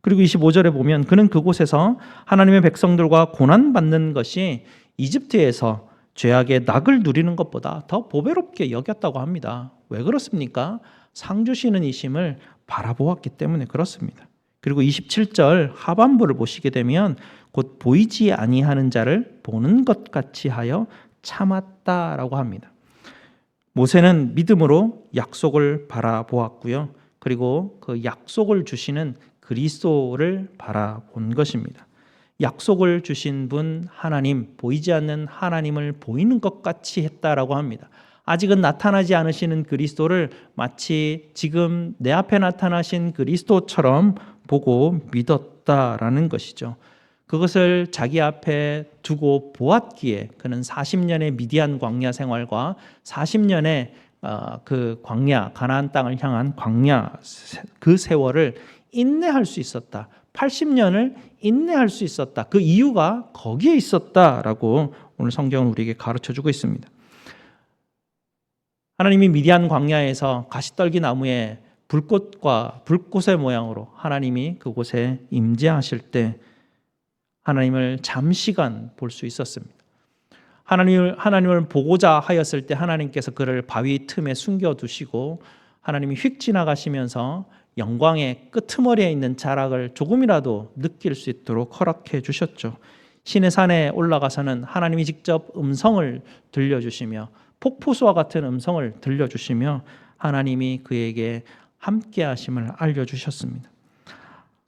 그리고 25절에 보면 그는 그곳에서 하나님의 백성들과 고난받는 것이 이집트에서 죄악의 낙을 누리는 것보다 더 보배롭게 여겼다고 합니다. 왜 그렇습니까? 상 주시는 이심을 바라보았기 때문에 그렇습니다. 그리고 27절 하반부를 보시게 되면 곧 보이지 아니하는 자를 보는 것 같이 하여 참았다라고 합니다. 모세는 믿음으로 약속을 바라보았고요. 그리고 그 약속을 주시는 그리스도를 바라본 것입니다. 약속을 주신 분 하나님, 보이지 않는 하나님을 보이는 것 같이 했다라고 합니다. 아직은 나타나지 않으시는 그리스도를 마치 지금 내 앞에 나타나신 그리스도처럼 보고 믿었다라는 것이죠. 그것을 자기 앞에 두고 보았기에 그는 40년의 미디안 광야 생활과 40년의 그 광야, 가나안 땅을 향한 광야 그 세월을 인내할 수 있었다. 80년을 인내할 수 있었다. 그 이유가 거기에 있었다라고 오늘 성경은 우리에게 가르쳐주고 있습니다. 하나님이 미디안 광야에서 가시떨기 나무에 불꽃의 모양으로 하나님이 그곳에 임재하실 때 하나님을 잠시간 볼 수 있었습니다. 하나님을 보고자 하였을 때 하나님께서 그를 바위 틈에 숨겨두시고 하나님이 휙 지나가시면서 영광의 끄트머리에 있는 자락을 조금이라도 느낄 수 있도록 허락해 주셨죠. 신의 산에 올라가서는 하나님이 직접 음성을 들려주시며 폭포수와 같은 음성을 들려주시며 하나님이 그에게 함께 하심을 알려주셨습니다.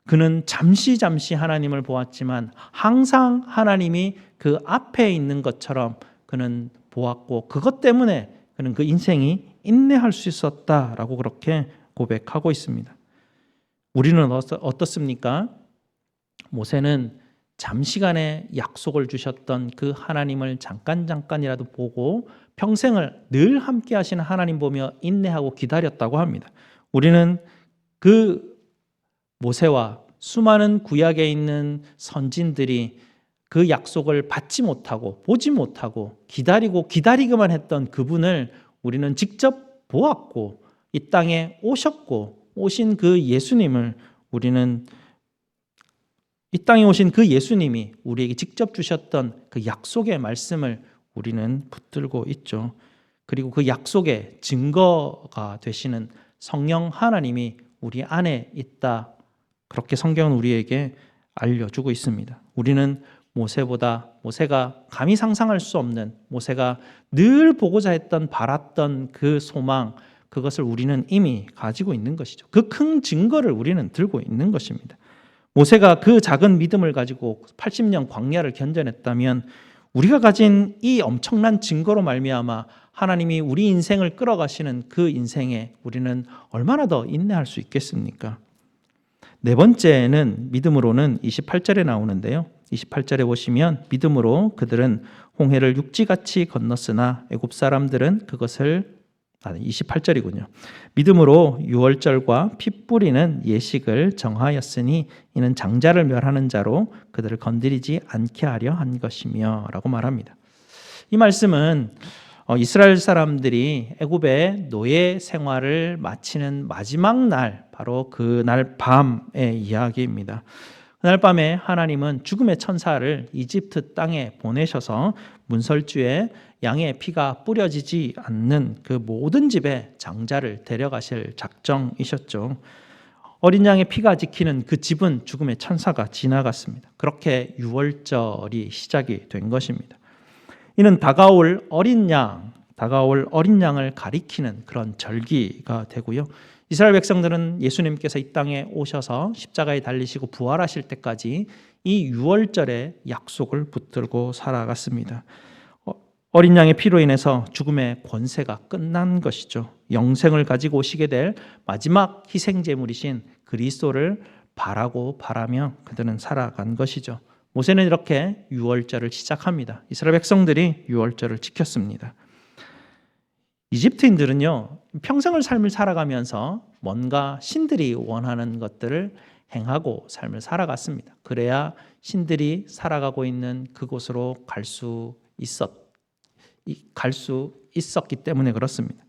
그는 잠시 하나님을 보았지만 항상 하나님이 그 앞에 있는 것처럼 그는 보았고 그것 때문에 그는 그 인생이 인내할 수 있었다라고 그렇게 고백하고 있습니다. 우리는 어떻습니까? 모세는 잠시간의 약속을 주셨던 그 하나님을 잠깐이라도 보고 평생을 늘 함께 하시는 하나님 보며 인내하고 기다렸다고 합니다. 우리는 그 모세와 수많은 구약에 있는 선진들이 그 약속을 받지 못하고 보지 못하고 기다리기만 했던 그분을 우리는 직접 보았고 이 땅에 오신 그 예수님을 우리는 이 땅에 오신 그 예수님이 우리에게 직접 주셨던 그 약속의 말씀을 우리는 붙들고 있죠. 그리고 그 약속의 증거가 되시는 성령 하나님이 우리 안에 있다. 그렇게 성경은 우리에게 알려주고 있습니다. 우리는 모세가 감히 상상할 수 없는 모세가 늘 보고자 했던 바랐던 그 소망 그것을 우리는 이미 가지고 있는 것이죠. 그 큰 증거를 우리는 들고 있는 것입니다. 모세가 그 작은 믿음을 가지고 80년 광야를 견뎌냈다면 우리가 가진 이 엄청난 증거로 말미암아 하나님이 우리 인생을 끌어가시는 그 인생에 우리는 얼마나 더 인내할 수 있겠습니까? 네 번째는 믿음으로는 28절에 나오는데요. 28절에 보시면 믿음으로 그들은 홍해를 육지같이 건넜으나 애굽 사람들은 그것을 28절이군요. 믿음으로 유월절과 피 뿌리는 예식을 정하였으니 이는 장자를 멸하는 자로 그들을 건드리지 않게 하려 한 것이며 라고 말합니다. 이 말씀은 이스라엘 사람들이 애굽의 노예 생활을 마치는 마지막 날 바로 그날 밤의 이야기입니다. 그날 밤에 하나님은 죽음의 천사를 이집트 땅에 보내셔서 문설주에 양의 피가 뿌려지지 않는 그 모든 집에 장자를 데려가실 작정이셨죠. 어린 양의 피가 지키는 그 집은 죽음의 천사가 지나갔습니다. 그렇게 유월절이 시작이 된 것입니다. 이는 다가올 어린 양을 가리키는 그런 절기가 되고요. 이스라엘 백성들은 예수님께서 이 땅에 오셔서 십자가에 달리시고 부활하실 때까지 이 유월절의 약속을 붙들고 살아갔습니다. 어린 양의 피로 인해서 죽음의 권세가 끝난 것이죠. 영생을 가지고 오시게 될 마지막 희생제물이신 그리스도를 바라며 그들은 살아간 것이죠. 모세는 이렇게 유월절을 시작합니다. 이스라엘 백성들이 유월절을 지켰습니다. 이집트인들은요, 평생을 삶을 살아가면서 뭔가 신들이 원하는 것들을 행하고 삶을 살아갔습니다. 그래야 신들이 살아가고 있는 그곳으로 갈 수 있었기 때문에 그렇습니다.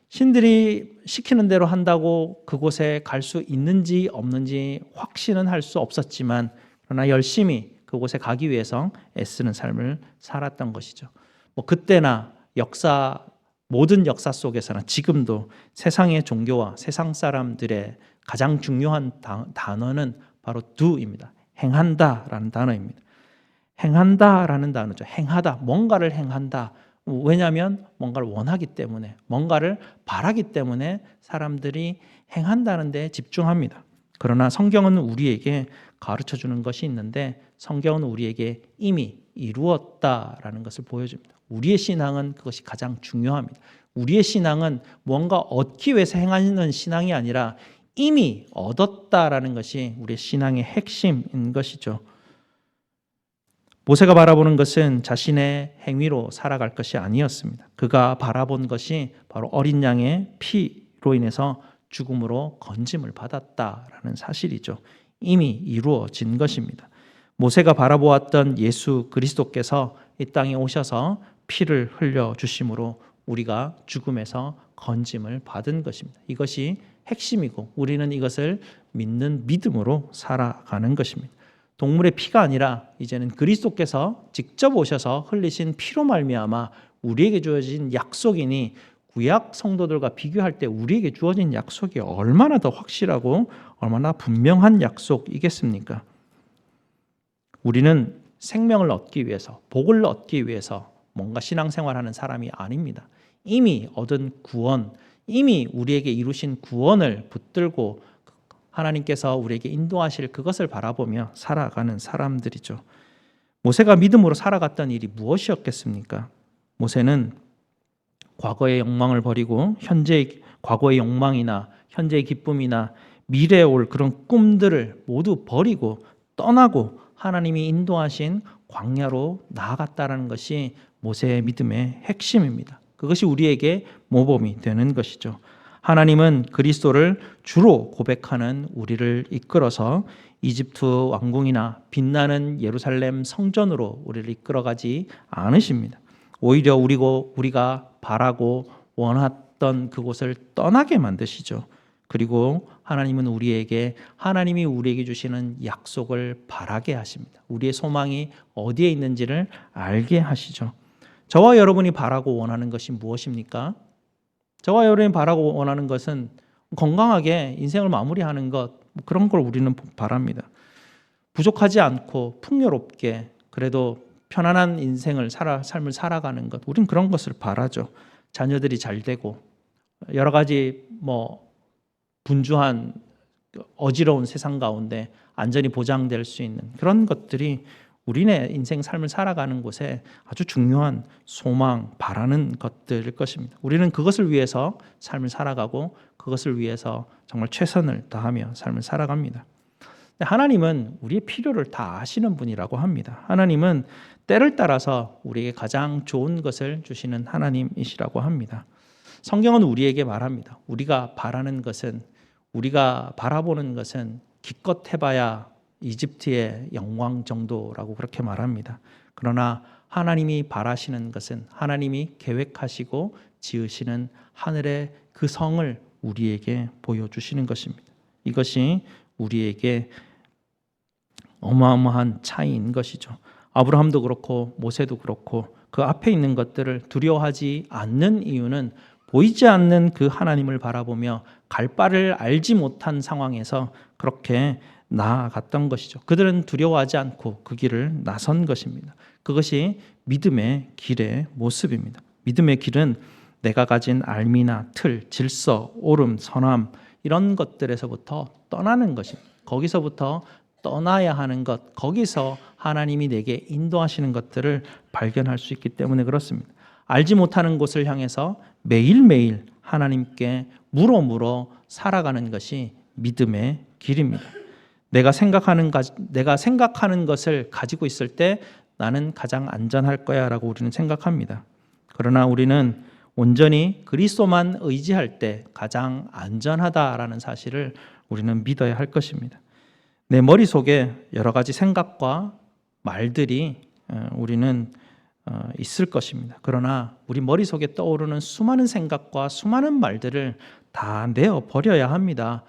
신들이 시키는 대로 한다고 그곳에 갈 수 있는지 없는지 확신은 할 수 없었지만 그러나 열심히 그곳에 가기 위해서 애쓰는 삶을 살았던 것이죠. 그때나 모든 역사 속에서나 지금도 세상의 종교와 세상 사람들의 가장 중요한 단어는 바로 do입니다. 행한다라는 단어입니다. 행한다라는 단어죠. 행하다, 뭔가를 행한다. 왜냐하면 뭔가를 원하기 때문에, 뭔가를 바라기 때문에 사람들이 행한다는 데 집중합니다. 그러나 성경은 우리에게 가르쳐 주는 것이 있는데 성경은 우리에게 이미 이루었다라는 것을 보여줍니다. 우리의 신앙은 그것이 가장 중요합니다. 우리의 신앙은 뭔가 얻기 위해서 행하는 신앙이 아니라 이미 얻었다라는 것이 우리의 신앙의 핵심인 것이죠. 모세가 바라보는 것은 자신의 행위로 살아갈 것이 아니었습니다. 그가 바라본 것이 바로 어린 양의 피로 인해서 죽음으로 건짐을 받았다라는 사실이죠. 이미 이루어진 것입니다. 모세가 바라보았던 예수 그리스도께서 이 땅에 오셔서 피를 흘려 주심으로 우리가 죽음에서 건짐을 받은 것입니다. 이것이 핵심이고 우리는 이것을 믿는 믿음으로 살아가는 것입니다. 동물의 피가 아니라 이제는 그리스도께서 직접 오셔서 흘리신 피로 말미암아 우리에게 주어진 약속이니 구약 성도들과 비교할 때 우리에게 주어진 약속이 얼마나 더 확실하고 얼마나 분명한 약속이겠습니까? 우리는 생명을 얻기 위해서, 복을 얻기 위해서 뭔가 신앙생활하는 사람이 아닙니다. 이미 얻은 구원, 이미 우리에게 이루신 구원을 붙들고 하나님께서 우리에게 인도하실 그것을 바라보며 살아가는 사람들이죠. 모세가 믿음으로 살아갔던 일이 무엇이었겠습니까? 모세는 과거의 욕망을 버리고 과거의 욕망이나 현재의 기쁨이나 미래에 올 그런 꿈들을 모두 버리고 떠나고 하나님이 인도하신 광야로 나아갔다는 것이 모세의 믿음의 핵심입니다. 그것이 우리에게 모범이 되는 것이죠. 하나님은 그리스도를 주로 고백하는 우리를 이끌어서 이집트 왕궁이나 빛나는 예루살렘 성전으로 우리를 이끌어가지 않으십니다. 오히려 우리가 바라고 원했던 그곳을 떠나게 만드시죠. 그리고 하나님이 우리에게 주시는 약속을 바라게 하십니다. 우리의 소망이 어디에 있는지를 알게 하시죠. 저와 여러분이 바라고 원하는 것이 무엇입니까? 저와 여러분이 바라고 원하는 것은 건강하게 인생을 마무리하는 것, 그런 걸 우리는 바랍니다. 부족하지 않고 풍요롭게 그래도 편안한 삶을 살아가는 것, 우린 그런 것을 바라죠. 자녀들이 잘 되고 여러 가지 분주한 어지러운 세상 가운데 안전이 보장될 수 있는 그런 것들이 우리네 인생 삶을 살아가는 곳에 아주 중요한 소망, 바라는 것들일 것입니다. 우리는 그것을 위해서 삶을 살아가고 그것을 위해서 정말 최선을 다하며 삶을 살아갑니다. 하나님은 우리의 필요를 다 아시는 분이라고 합니다. 하나님은 때를 따라서 우리에게 가장 좋은 것을 주시는 하나님이시라고 합니다. 성경은 우리에게 말합니다. 우리가 바라보는 것은 기껏 해봐야 이집트의 영광 정도라고 그렇게 말합니다. 그러나 하나님이 바라시는 것은 하나님이 계획하시고 지으시는 하늘의 그 성을 우리에게 보여주시는 것입니다. 이것이 우리에게 어마어마한 차이인 것이죠. 아브라함도 그렇고 모세도 그렇고 그 앞에 있는 것들을 두려워하지 않는 이유는 보이지 않는 그 하나님을 바라보며 갈 바를 알지 못한 상황에서 그렇게 나아갔던 것이죠. 그들은 두려워하지 않고 그 길을 나선 것입니다. 그것이 믿음의 길의 모습입니다. 믿음의 길은 내가 가진 알미나 틀, 질서, 옳음, 선함 이런 것들에서부터 떠나는 것입니다. 거기서부터 떠나야 하는 것, 거기서 하나님이 내게 인도하시는 것들을 발견할 수 있기 때문에 그렇습니다. 알지 못하는 곳을 향해서 매일매일 하나님께 물어 살아가는 것이 믿음의 길입니다. 내가 생각하는 것을 가지고 있을 때 나는 가장 안전할 거야 라고 우리는 생각합니다. 그러나 우리는 온전히 그리스도만 의지할 때 가장 안전하다라는 사실을 우리는 믿어야 할 것입니다. 내 머릿속에 여러 가지 생각과 말들이 우리는 있을 것입니다. 그러나 우리 머릿속에 떠오르는 수많은 생각과 수많은 말들을 다 내어버려야 합니다.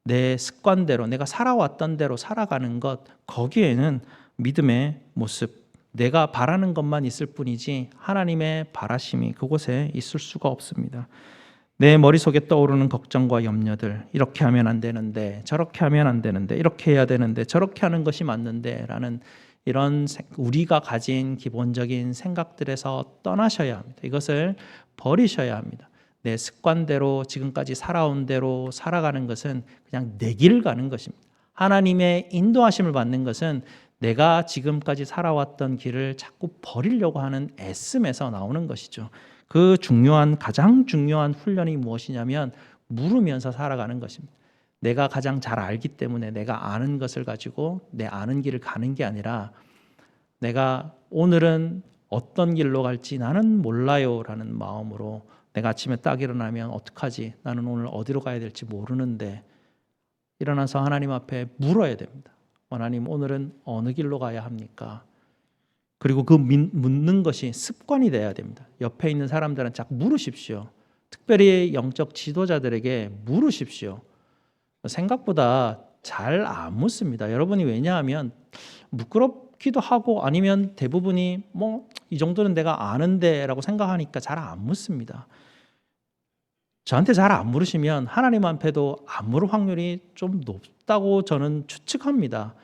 내 습관대로 내가 살아왔던 대로 살아가는 것, 거기에는 믿음의 모습, 내가 바라는 것만 있을 뿐이지 하나님의 바라심이 그곳에 있을 수가 없습니다. 내 머릿속에 떠오르는 걱정과 염려들, 이렇게 하면 안 되는데 저렇게 하면 안 되는데 이렇게 해야 되는데 저렇게 하는 것이 맞는데 라는 이런 우리가 가진 기본적인 생각들에서 떠나셔야 합니다. 이것을 버리셔야 합니다. 내 습관대로 지금까지 살아온 대로 살아가는 것은 그냥 내 길 가는 것입니다. 하나님의 인도하심을 받는 것은 내가 지금까지 살아왔던 길을 자꾸 버리려고 하는 애씀에서 나오는 것이죠. 그 가장 중요한 훈련이 무엇이냐면 물으면서 살아가는 것입니다. 내가 가장 잘 알기 때문에 내가 아는 것을 가지고 내 아는 길을 가는 게 아니라 내가 오늘은 어떤 길로 갈지 나는 몰라요 라는 마음으로 내가 아침에 딱 일어나면 어떡하지? 나는 오늘 어디로 가야 될지 모르는데 일어나서 하나님 앞에 물어야 됩니다. 하나님, 오늘은 어느 길로 가야 합니까? 그리고 그 묻는 것이 습관이 돼야 됩니다. 옆에 있는 사람들은 자꾸 물으십시오. 특별히 영적 지도자들에게 물으십시오. 생각보다 잘 안 묻습니다. 여러분이 왜냐하면 부끄럽기도 하고 아니면 대부분이 이 정도는 내가 아는데 라고 생각하니까 잘 안 묻습니다. 저한테 잘 안 물으시면 하나님 앞에도 안 물을 확률이 좀 높다고 저는 추측합니다.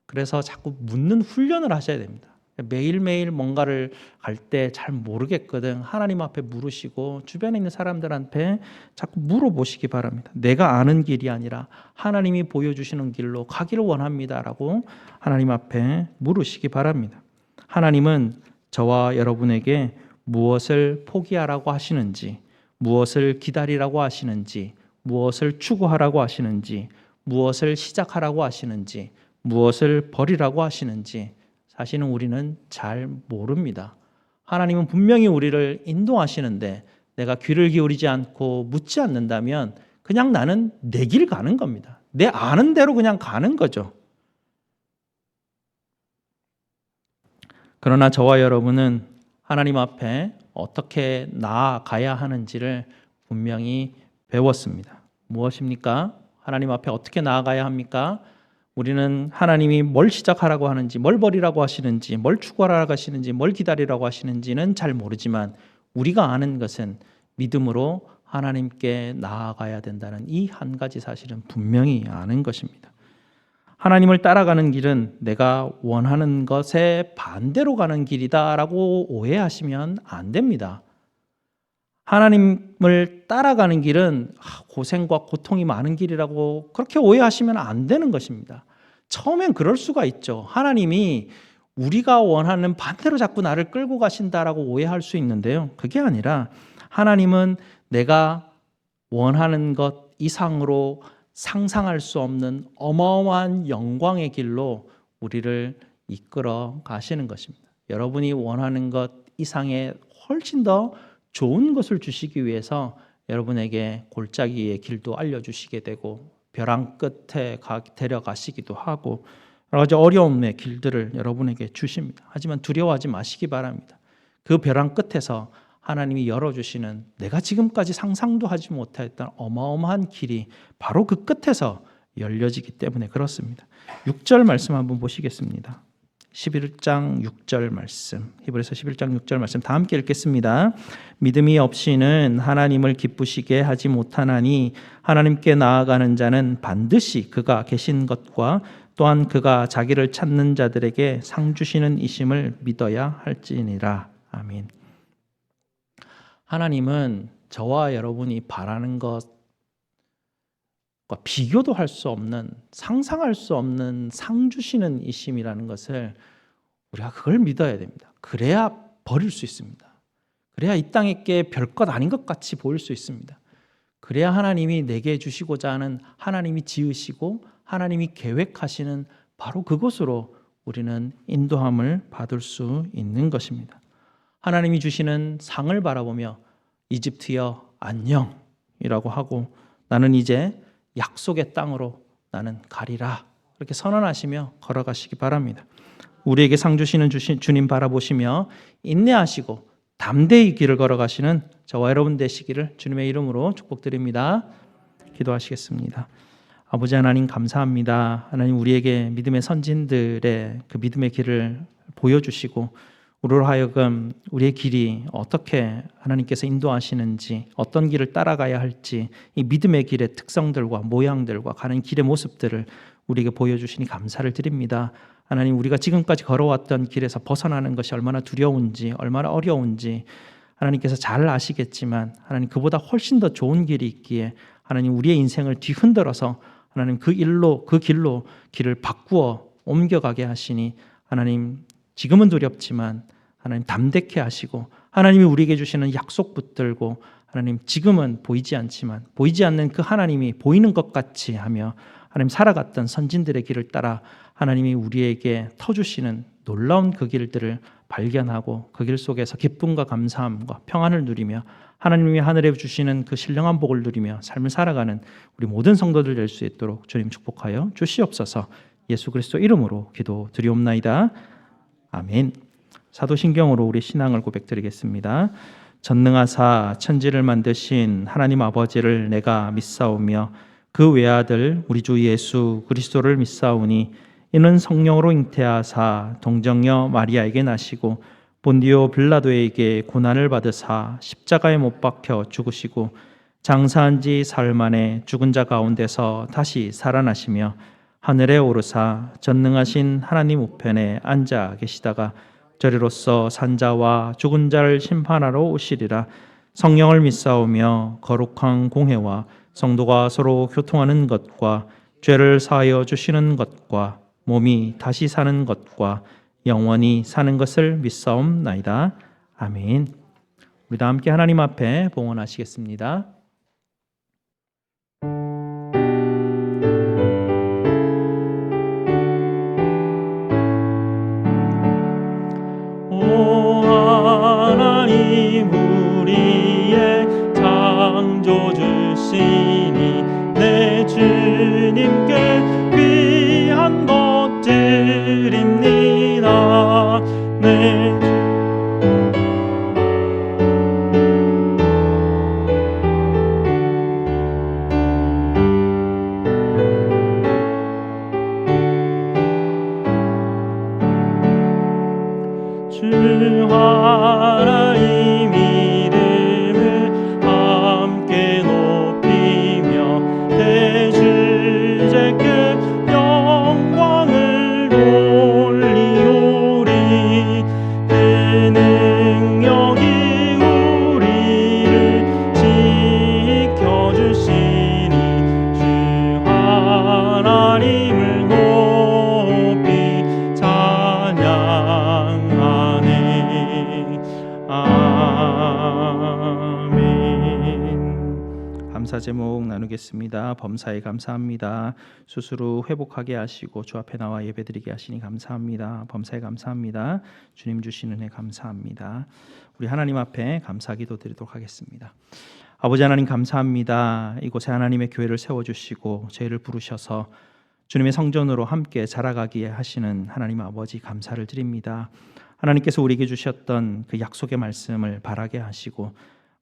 그래서 자꾸 묻는 훈련을 하셔야 됩니다. 매일매일 뭔가를 갈 때 잘 모르겠거든 하나님 앞에 물으시고 주변에 있는 사람들한테 자꾸 물어보시기 바랍니다. 내가 아는 길이 아니라 하나님이 보여주시는 길로 가기를 원합니다라고 하나님 앞에 물으시기 바랍니다. 하나님은 저와 여러분에게 무엇을 포기하라고 하시는지, 무엇을 기다리라고 하시는지, 무엇을 추구하라고 하시는지, 무엇을 시작하라고 하시는지, 무엇을 버리라고 하시는지 사실은 우리는 잘 모릅니다. 하나님은 분명히 우리를 인도하시는데 내가 귀를 기울이지 않고 묻지 않는다면 그냥 나는 내 길 가는 겁니다. 내 아는 대로 그냥 가는 거죠. 그러나 저와 여러분은 하나님 앞에 어떻게 나아가야 하는지를 분명히 배웠습니다. 무엇입니까? 하나님 앞에 어떻게 나아가야 합니까? 우리는 하나님이 뭘 시작하라고 하는지, 뭘 버리라고 하시는지, 뭘 추구하라고 하시는지, 뭘 기다리라고 하시는지는 잘 모르지만 우리가 아는 것은 믿음으로 하나님께 나아가야 된다는 이 한 가지 사실은 분명히 아는 것입니다. 하나님을 따라가는 길은 내가 원하는 것에 반대로 가는 길이다라고 오해하시면 안 됩니다. 하나님을 따라가는 길은 고생과 고통이 많은 길이라고 그렇게 오해하시면 안 되는 것입니다. 처음엔 그럴 수가 있죠. 하나님이 우리가 원하는 반대로 자꾸 나를 끌고 가신다라고 오해할 수 있는데요. 그게 아니라 하나님은 내가 원하는 것 이상으로 상상할 수 없는 어마어마한 영광의 길로 우리를 이끌어 가시는 것입니다. 여러분이 원하는 것 이상의 훨씬 더 좋은 것을 주시기 위해서 여러분에게 골짜기의 길도 알려주시게 되고 벼랑 끝에 데려가시기도 하고 여러 가지 어려움의 길들을 여러분에게 주십니다. 하지만 두려워하지 마시기 바랍니다. 그 벼랑 끝에서 하나님이 열어주시는 내가 지금까지 상상도 하지 못했던 어마어마한 길이 바로 그 끝에서 열려지기 때문에 그렇습니다. 6절 말씀 한번 보시겠습니다. 11장 6절 말씀, 히브리서 11장 6절 말씀 다 함께 읽겠습니다. 믿음이 없이는 하나님을 기쁘시게 하지 못하나니 하나님께 나아가는 자는 반드시 그가 계신 것과 또한 그가 자기를 찾는 자들에게 상 주시는 이심을 믿어야 할지니라. 아멘. 하나님은 저와 여러분이 바라는 것과 비교도 할 수 없는, 상상할 수 없는 상 주시는 이심이라는 것을 우리가 그걸 믿어야 됩니다. 그래야 버릴 수 있습니다. 그래야 이 땅에 게 별것 아닌 것 같이 보일 수 있습니다. 그래야 하나님이 내게 주시고자 하는 하나님이 지으시고 하나님이 계획하시는 바로 그곳으로 우리는 인도함을 받을 수 있는 것입니다. 하나님이 주시는 상을 바라보며 이집트여 안녕이라고 하고 나는 이제 약속의 땅으로 나는 가리라 이렇게 선언하시며 걸어가시기 바랍니다. 우리에게 상 주시는 주님 바라보시며 인내하시고 담대히 길을 걸어가시는 저와 여러분 되시기를 주님의 이름으로 축복드립니다. 기도하시겠습니다. 아버지 하나님 감사합니다. 하나님 우리에게 믿음의 선진들의 그 믿음의 길을 보여주시고 우리로 하여금 우리의 길이 어떻게 하나님께서 인도하시는지 어떤 길을 따라가야 할지 이 믿음의 길의 특성들과 모양들과 가는 길의 모습들을 우리에게 보여주시니 감사를 드립니다. 하나님 우리가 지금까지 걸어왔던 길에서 벗어나는 것이 얼마나 두려운지 얼마나 어려운지 하나님께서 잘 아시겠지만 하나님 그보다 훨씬 더 좋은 길이 있기에 하나님 우리의 인생을 뒤흔들어서 하나님 그 길로 길을 바꾸어 옮겨가게 하시니 하나님 지금은 두렵지만 하나님 담대케 하시고 하나님이 우리에게 주시는 약속 붙들고 하나님 지금은 보이지 않지만 보이지 않는 그 하나님이 보이는 것 같이 하며 하나님 살아갔던 선진들의 길을 따라 하나님이 우리에게 터주시는 놀라운 그 길들을 발견하고 그 길 속에서 기쁨과 감사함과 평안을 누리며 하나님이 하늘에 주시는 그 신령한 복을 누리며 삶을 살아가는 우리 모든 성도들 될 수 있도록 주님 축복하여 주시옵소서. 예수 그리스도 이름으로 기도드리옵나이다. 아멘. 사도신경으로 우리 신앙을 고백드리겠습니다. 전능하사 천지를 만드신 하나님 아버지를 내가 믿사오며 그 외아들 우리 주 예수 그리스도를 믿사오니 이는 성령으로 잉태하사 동정녀 마리아에게 나시고 본디오 빌라도에게 고난을 받으사 십자가에 못 박혀 죽으시고 장사한 지 사흘 만에 죽은 자 가운데서 다시 살아나시며 하늘에 오르사 전능하신 하나님 우편에 앉아 계시다가 저리로서 산자와 죽은 자를 심판하러 오시리라. 성령을 믿사오며 거룩한 공회와 성도가 서로 교통하는 것과 죄를 사하여 주시는 것과 몸이 다시 사는 것과 영원히 사는 것을 믿사옵나이다. 아멘. 우리 다 함께 하나님 앞에 봉헌하시겠습니다. 오 하나님 우리의 창조주시니 내 주님께 귀한 것 드립니다. 내 주 하나님 이름을 함께 높이며 대주제께 영광을 돌리오리. 그 능력이 우리를 지켜주시니 주 하나님을 높이 찬양하네. 아멘. 감사 제목 나누겠습니다. 범사에 감사합니다. 스스로 회복하게 하시고 주 앞에 나와 예배드리게 하시니 감사합니다. 범사에 감사합니다. 주님 주신 은혜 감사합니다. 우리 하나님 앞에 감사 기도 드리도록 하겠습니다. 아버지 하나님 감사합니다. 이곳에 하나님의 교회를 세워주시고 저희를 부르셔서 주님의 성전으로 함께 자라가기에 하시는 하나님 아버지 감사를 드립니다. 하나님께서 우리에게 주셨던 그 약속의 말씀을 바라게 하시고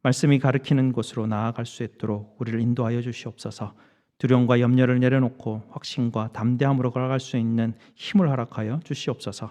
말씀이 가르치는 곳으로 나아갈 수 있도록 우리를 인도하여 주시옵소서. 두려움과 염려를 내려놓고 확신과 담대함으로 걸어갈 수 있는 힘을 허락하여 주시옵소서.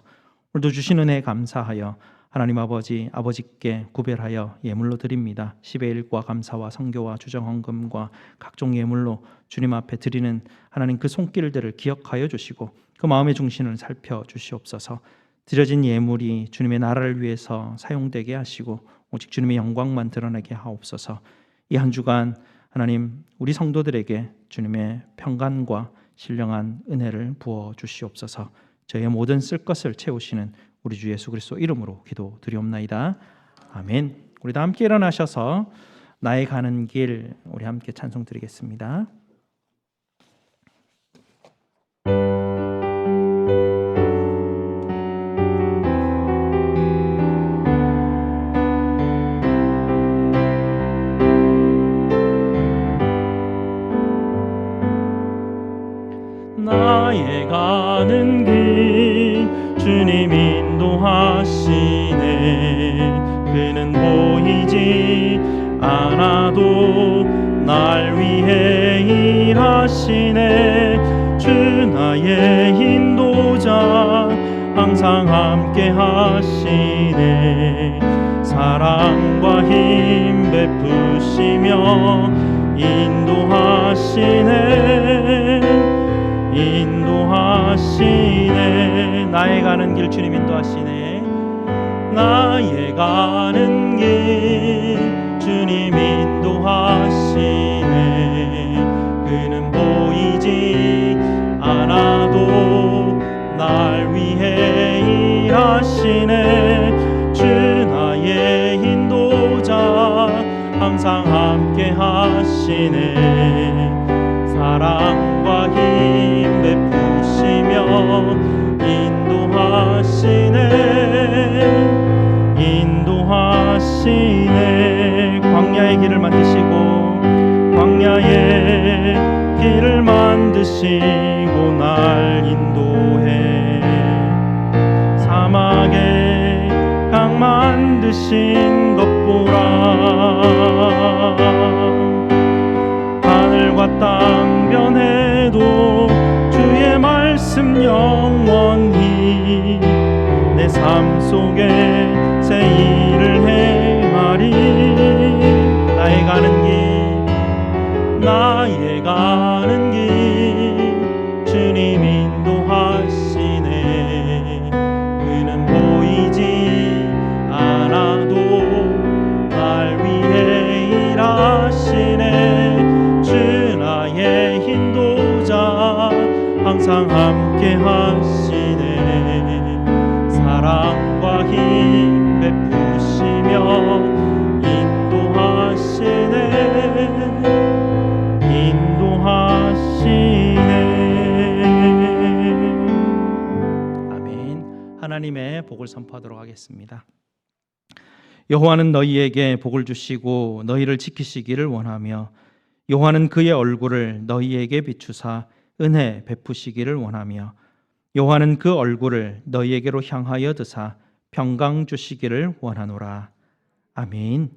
오늘도 주신 은혜에 감사하여 하나님 아버지께 구별하여 예물로 드립니다. 10의 1과 감사와 성교와 주정헌금과 각종 예물로 주님 앞에 드리는 하나님 그 손길들을 기억하여 주시고 그 마음의 중심을 살펴 주시옵소서. 드려진 예물이 주님의 나라를 위해서 사용되게 하시고 오직 주님의 영광만 드러나게 하옵소서. 이 한 주간 하나님 우리 성도들에게 주님의 평강과 신령한 은혜를 부어 주시옵소서. 저희의 모든 쓸 것을 채우시는 우리 주 예수 그리스도 이름으로 기도드리옵나이다. 아멘. 우리 다 함께 일어나셔서 나의 가는 길 우리 함께 찬송 드리겠습니다. 나의 가는 길 주님 인도하시네. 그는 보이지 않아도 날 위해 일하시네. 주 나의 인도자 항상 함께 하시네. 사랑과 힘 베푸시며 인도하시네. 나의 가는 길 주님 인도하시네. 나의 가는 길 주님 인도하시네. 그는 보이지 않아도 날 위해 일하시네. 주 나의 인도자 항상 함께 하시네. 사랑과 힘 베푸시며 인도하시네. 광야의 길을 만드시고 광야의 길을 만드시고 날 인도해. 사막에 강 만드신 것 보라. 하늘과 땅 변해도 주의 말씀 영원히 내 삶 속에 새 일을 행하리. 나의 가는 길 주님 인도하시네. 그는 보이지 않아도 날 위해 일하시네. 주 나의 인도자 항상 함께 하시네. 사랑과 힘 베푸시며 인도하시네. 아멘. 하나님의 복을 선포하도록 하겠습니다. 여호와는 너희에게 복을 주시고 너희를 지키시기를 원하며 여호와는 그의 얼굴을 너희에게 비추사 은혜 베푸시기를 원하며 여호와는 그 얼굴을 너희에게로 향하여 드사 평강 주시기를 원하노라. 아멘.